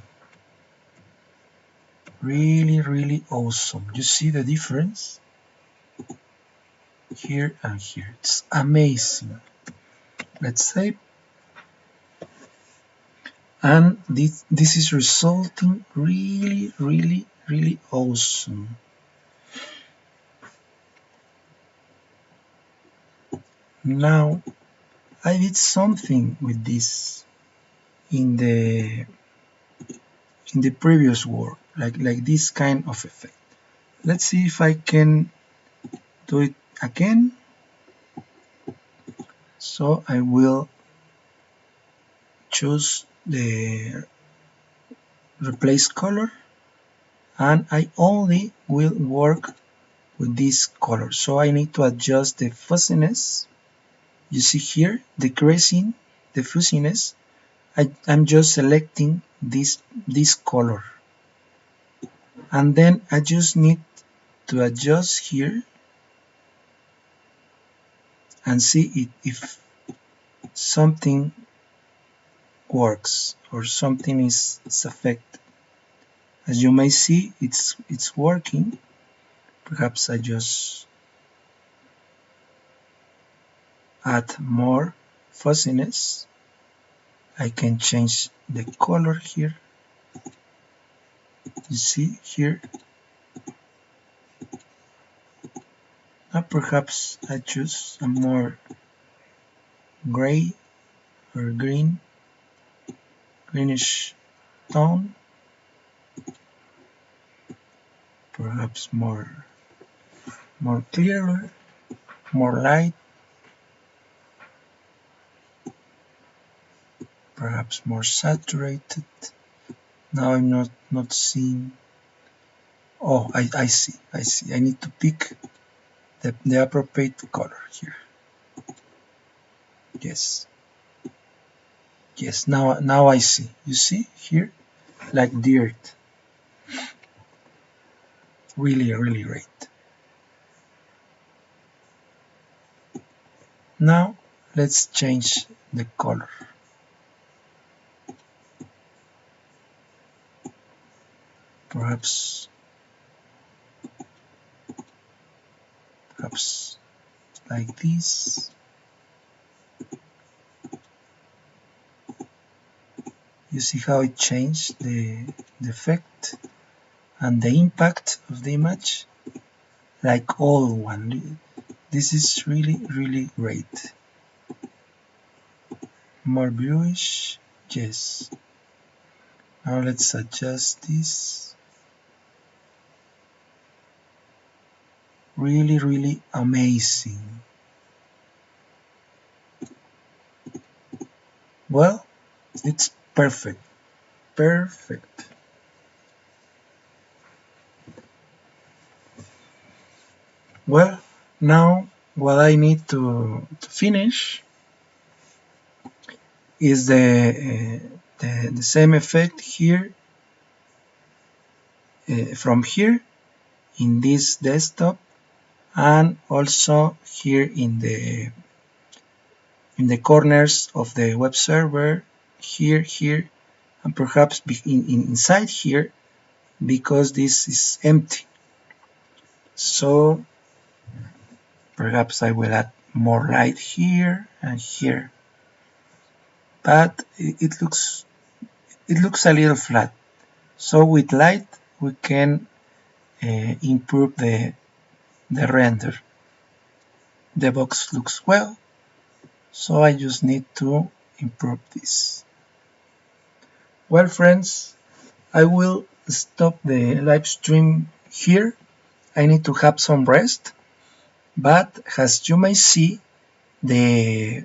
A: Really awesome. You see the difference here and here. It's amazing. Let's save. And this is resulting really awesome. Now I did something with this in the previous work, like this kind of effect. Let's see if I can do it again. So I will choose the replace color, and I only will work with this color. So I need to adjust the fuzziness. You see here, decreasing the fuzziness. I'm just selecting this color, and then I just need to adjust here and see if something works or something is affected. As you may see, it's working. Perhaps I just add more fuzziness. I can change the color here. You see here. Now perhaps I choose a more gray or greenish tone. Perhaps more clearer, more light, perhaps more saturated. Now I'm not seeing. Oh, I see. I see. I need to pick the appropriate color here. Yes. Yes. Now I see. You see here, like dirt. Really great. Now let's change the color. Perhaps perhaps like this. You see how it changed the effect and the impact of the image? Like all one. This is really great. More bluish. Yes. Now let's adjust this. Really amazing. Well, it's perfect. Perfect. Well, now what I need to finish is the same effect here from here in this desktop and also here in the corners of the web server here and perhaps inside here because this is empty. So perhaps I will add more light here and here, but it looks a little flat. So with light we can improve the render. The box looks well, so I just need to improve this. Well friends, I will stop the live stream here. I need to have some rest, but as you may see, the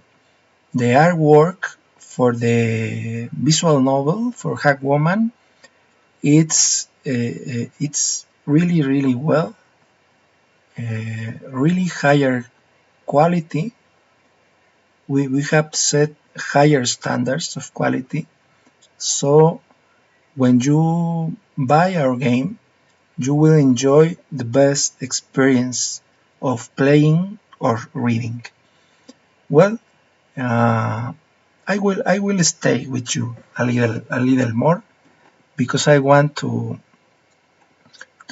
A: artwork for the visual novel for Hack Woman, it's really well, really higher quality. We have set higher standards of quality. So when you buy our game, you will enjoy the best experience of playing or reading. Well, uh, I will stay with you a little more because I want to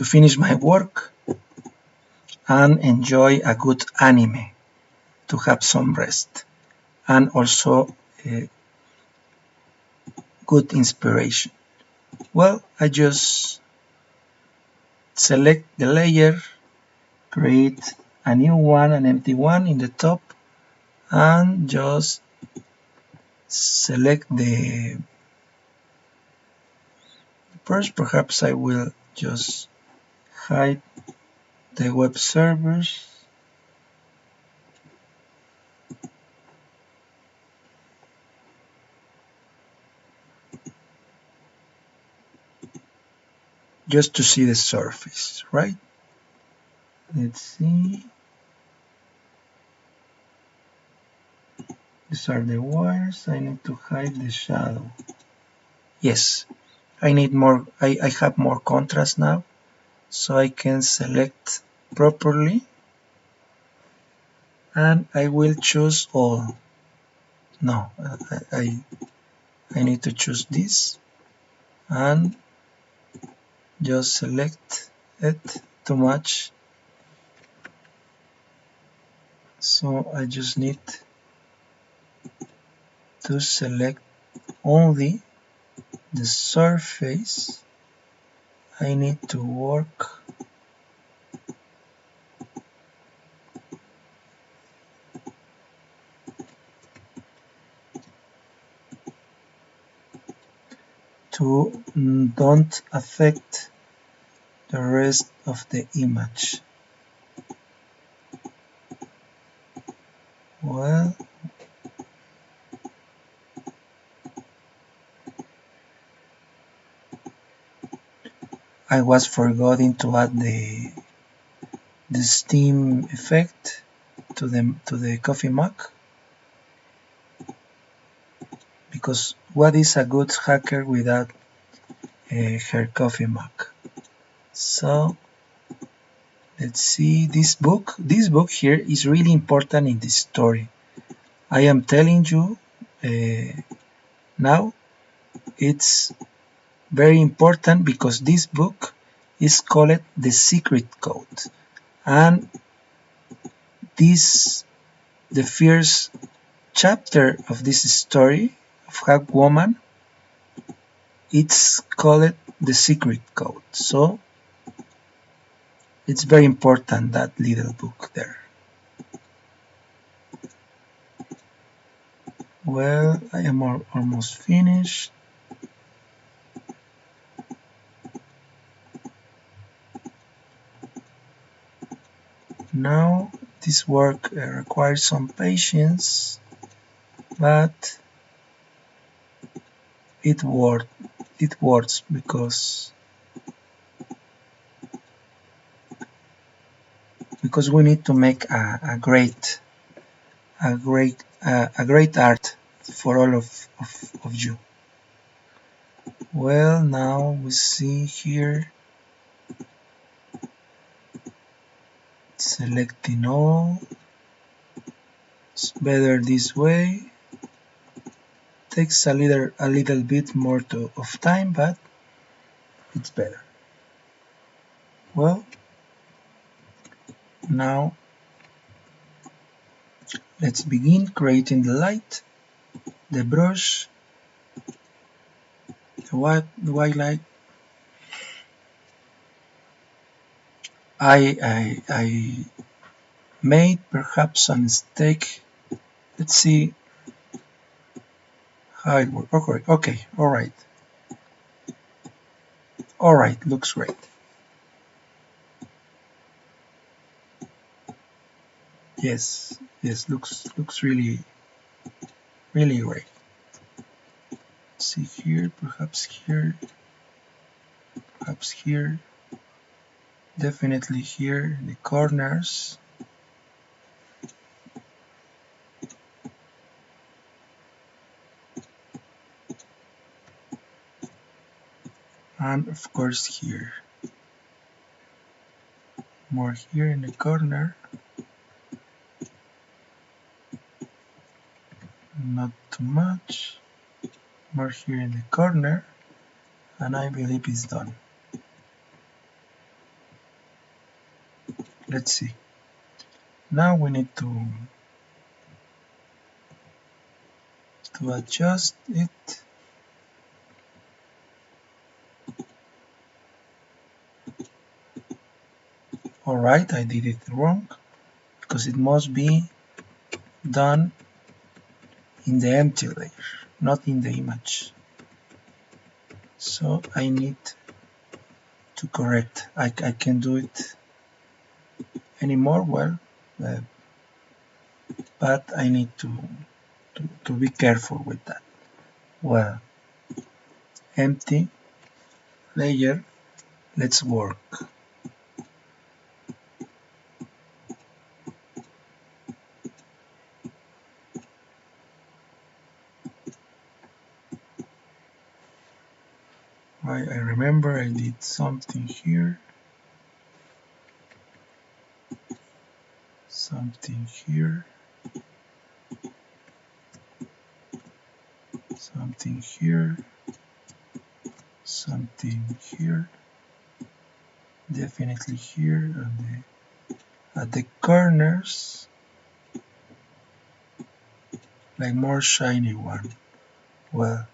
A: finish my work and enjoy a good anime to have some rest and also good inspiration. Well, I just select the layer, create a new one, an empty one in the top, and just select the first. Perhaps I will just hide the web servers. Just to see the surface, right? Let's see. These are the wires. I need to hide the shadow. Yes, I need more. I have more contrast now, so I can select properly, and I will choose all. No, I need to choose this and just select it to match. So I just need to select only the surface. I need to work to don't affect the rest of the image. Well, I was forgetting to add the steam effect to the coffee mug, because what is a good hacker without her coffee mug? So let's see, this book. This book here is really important in this story. I am telling you now. It's very important because this book is called The Secret Code, and this the first chapter of this story of Hack Woman. It's called The Secret Code, so it's very important, that little book there. Well, I am almost finished. Now this work requires some patience, but it worked. It works because we need to make a great art for all of you. Well, now we see here, selecting all. It's better this way. Takes a little bit more of time, but it's better. Well, now let's begin creating the light, the brush, the white light. I made perhaps a mistake. Let's see how it works. Okay, all right, looks great. Yes, looks really great. Let's see here, perhaps here, definitely here in the corners. And of course here, more here in the corner, not too much, more here in the corner, and I believe it's done. Let's see. Now we need to adjust it. Alright, I did it wrong, because it must be done in the empty layer, not in the image. So I need to correct. I can't do it anymore, well, but I need to be careful with that. Well, empty layer, let's work. I remember I did something here, something here, something here, something here, definitely here at the corners, like more shiny one. Well,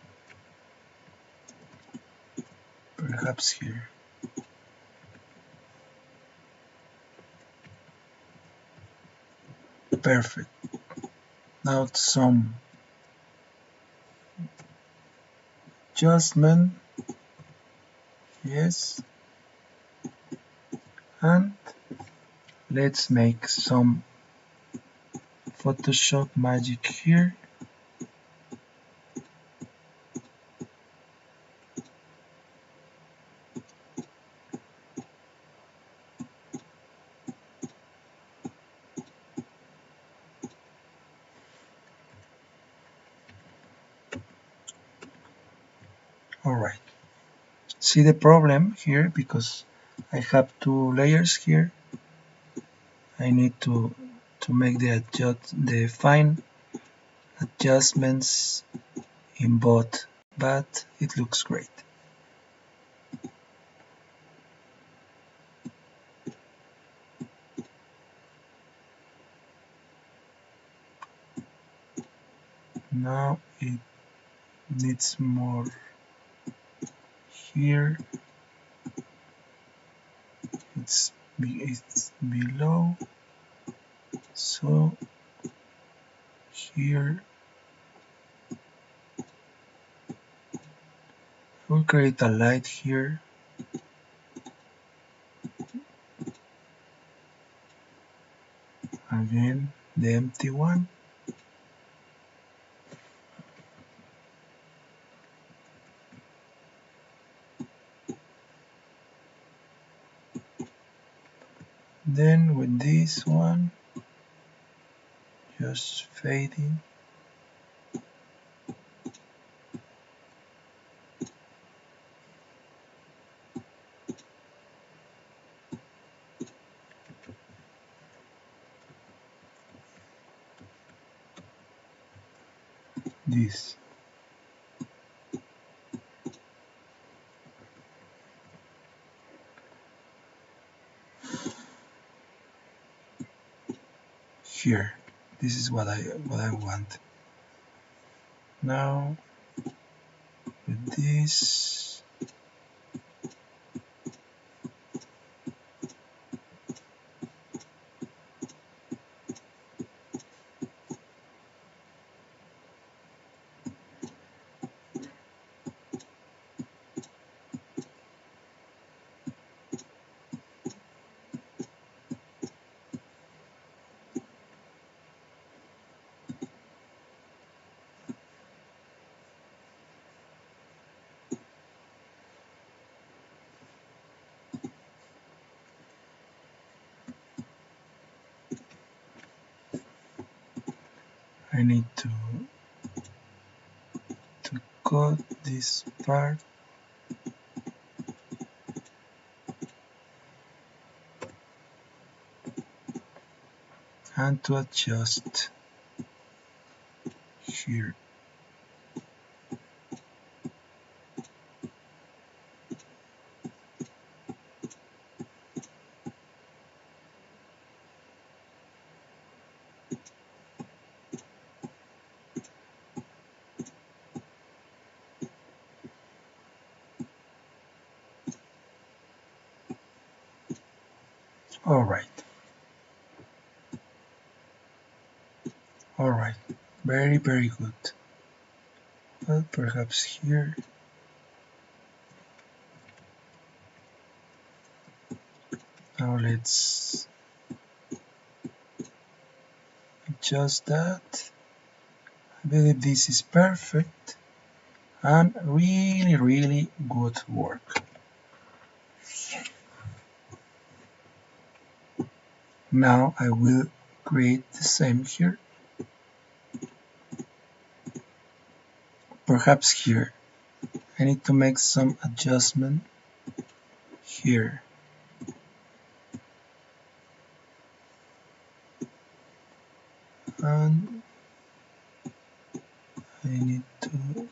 A: perhaps here. Perfect. Now some adjustment. Yes. And let's make some Photoshop magic here. Alright, see the problem here because I have two layers here. I need to make the fine adjustments in both, but it looks great. Now it needs more here. It's below, so here we'll create a light here. Again, the empty one. Then with this one, just fading. This. Here. This is what I want. Now with this, I need to cut this part and to adjust here. Alright. Alright. Very good. Well, perhaps here. Now let's adjust that. I believe this is perfect and really good work. Now I will create the same here. Perhaps here. I need to make some adjustment here. And I need to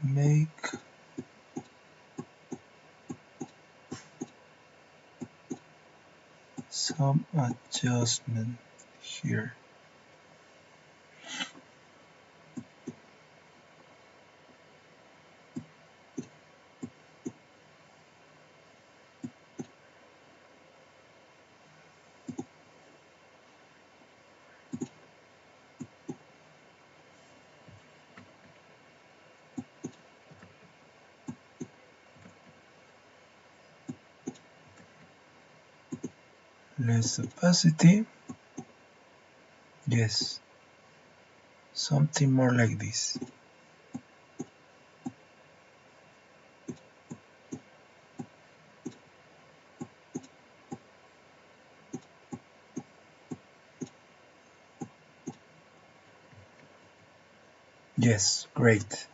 A: make some adjustment here. Less opacity. Yes, something more like this. Yes, great.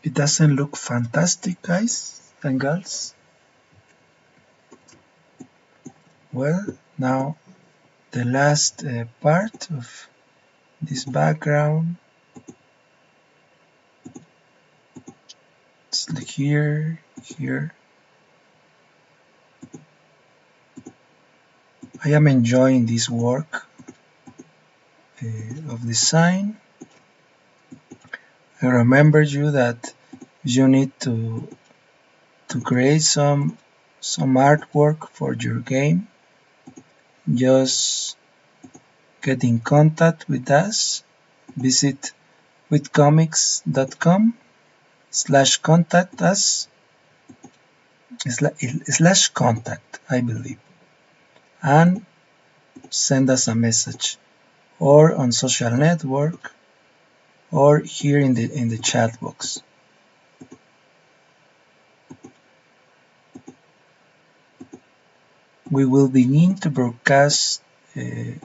A: It doesn't look fantastic, guys and girls? Well, now the last part of this background. It's like here, here. I am enjoying this work of design. I remember you that you need to create some artwork for your game. Just get in contact with us. Visit withcomics.com/contact us slash contact, I believe, and send us a message, or on social network, or here in the chat box. We will begin to broadcast the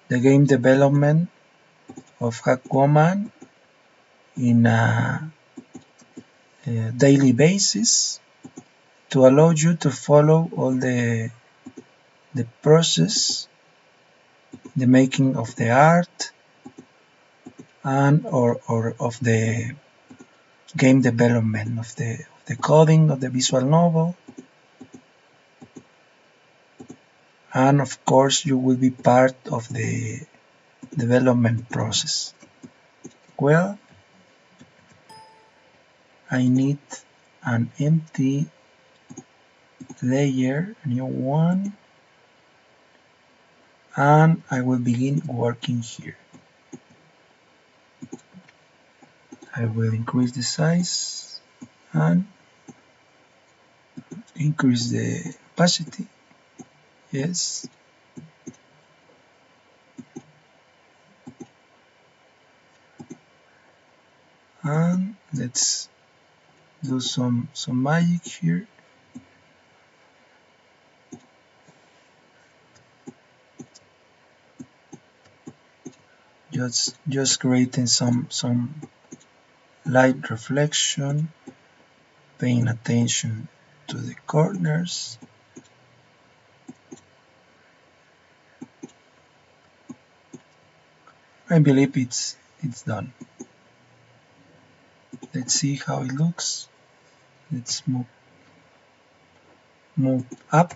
A: game development of Hackwoman in a daily basis to allow you to follow all the process, the making of the art, and or of the game development of the coding of the visual novel. And of course you will be part of the development process. Well, I need an empty layer, a new one, and I will begin working here. I will increase the size and increase the opacity. Yes. And let's do some magic here. Just creating some light reflection, paying attention to the corners. I believe it's done. Let's see how it looks. Let's move up.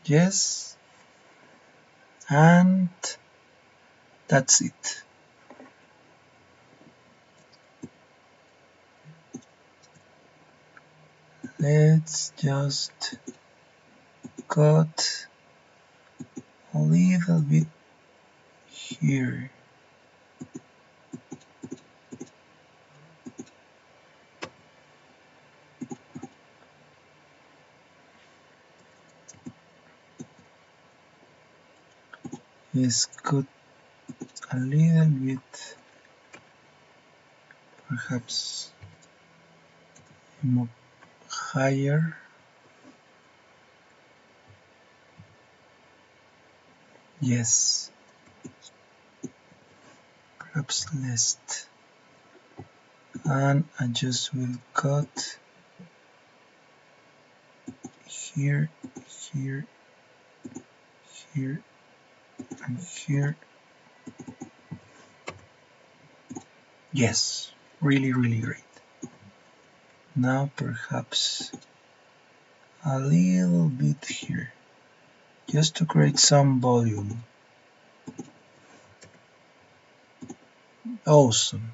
A: Yes. And that's it. Let's just cut a little bit here. Let's cut a little bit, perhaps move higher. Yes, perhaps less. And I just will cut here, here, here, and here. Yes, really great. Now perhaps a little bit here, just to create some volume. Awesome.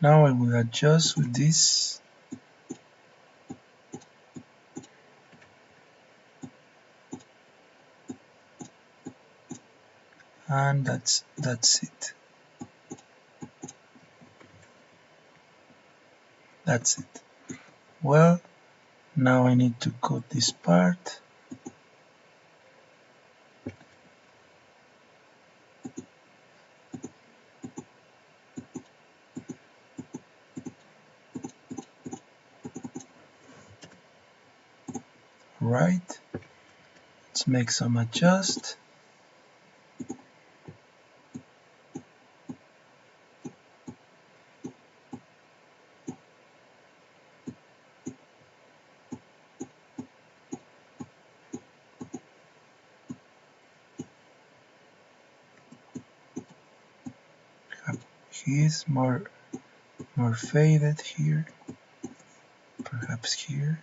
A: Now I will adjust with this. And that's it. That's it. Well, now I need to cut this part. Right. Let's make some adjust. he is more faded here, perhaps here.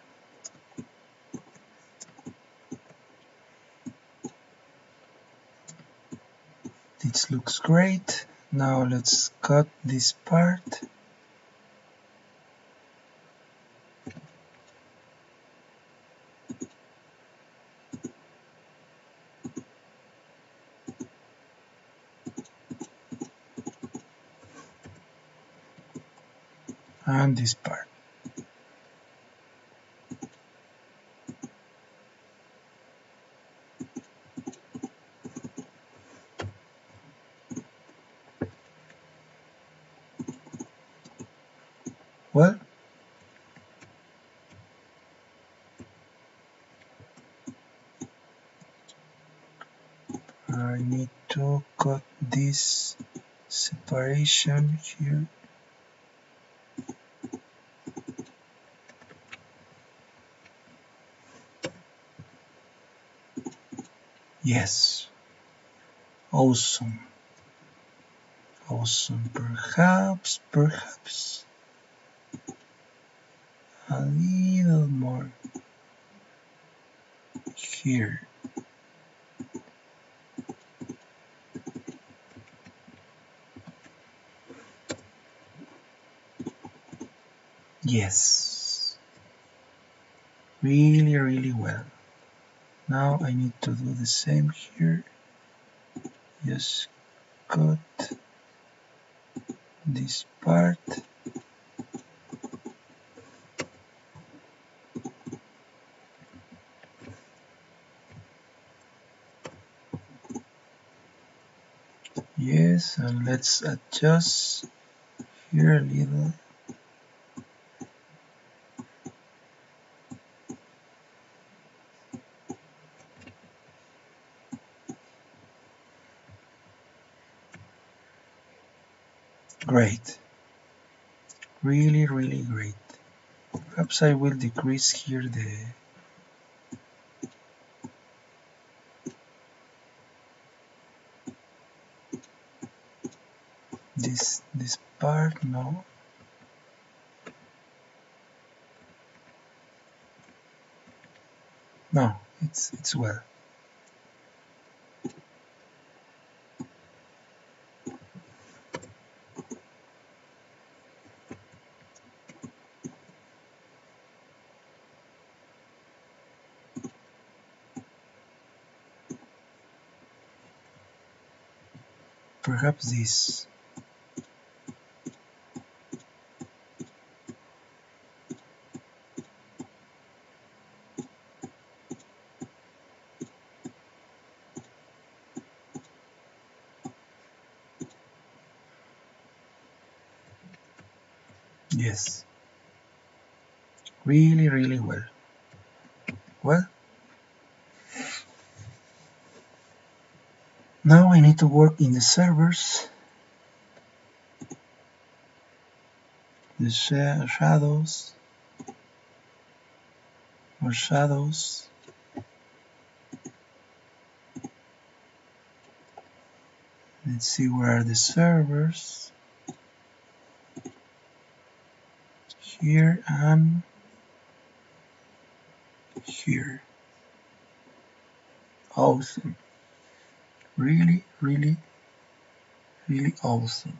A: This looks great. Now let's cut this part. And this part. Well, I need to cut this separation here. Yes, awesome, awesome. Perhaps a little more here. Yes, really well. Now I need to do the same here. Just cut this part. Yes, and let's adjust here a little. Great, really great. Perhaps I will decrease here this part. No, it's well. Perhaps this. Yes, really well. Well, now I need to work in the servers, the shadows, more shadows. Let's see where are the servers. Here and here. Awesome. Really awesome.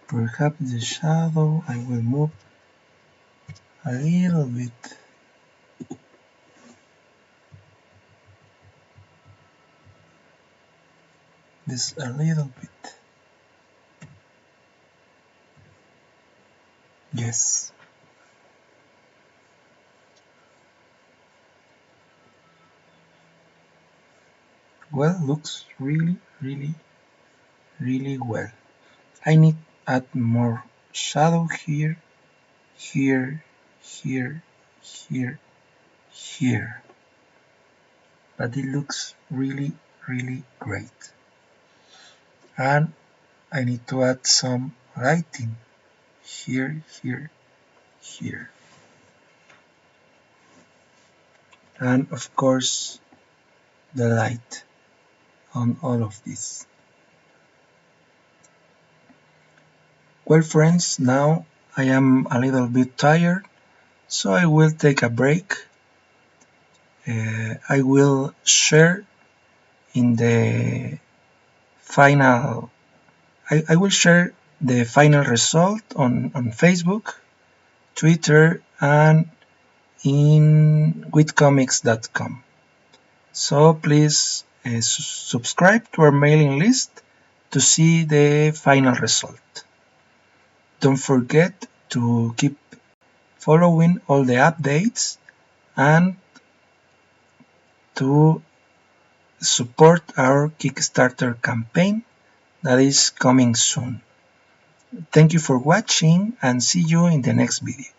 A: Perhaps the shadow I will move a little bit. This a little bit. Yes. Well, looks really well. I need add more shadow here, here, here, here. But it looks really great. And I need to add some lighting here. and of course the light on all of this. Well, friends, now I am a little bit tired, so I will take a break. I will share in the final. I will share the final result on Facebook, Twitter, and in withcomics.com. So please subscribe to our mailing list to see the final result. Don't forget to keep following all the updates and to support our Kickstarter campaign that is coming soon. Thank you for watching and see you in the next video.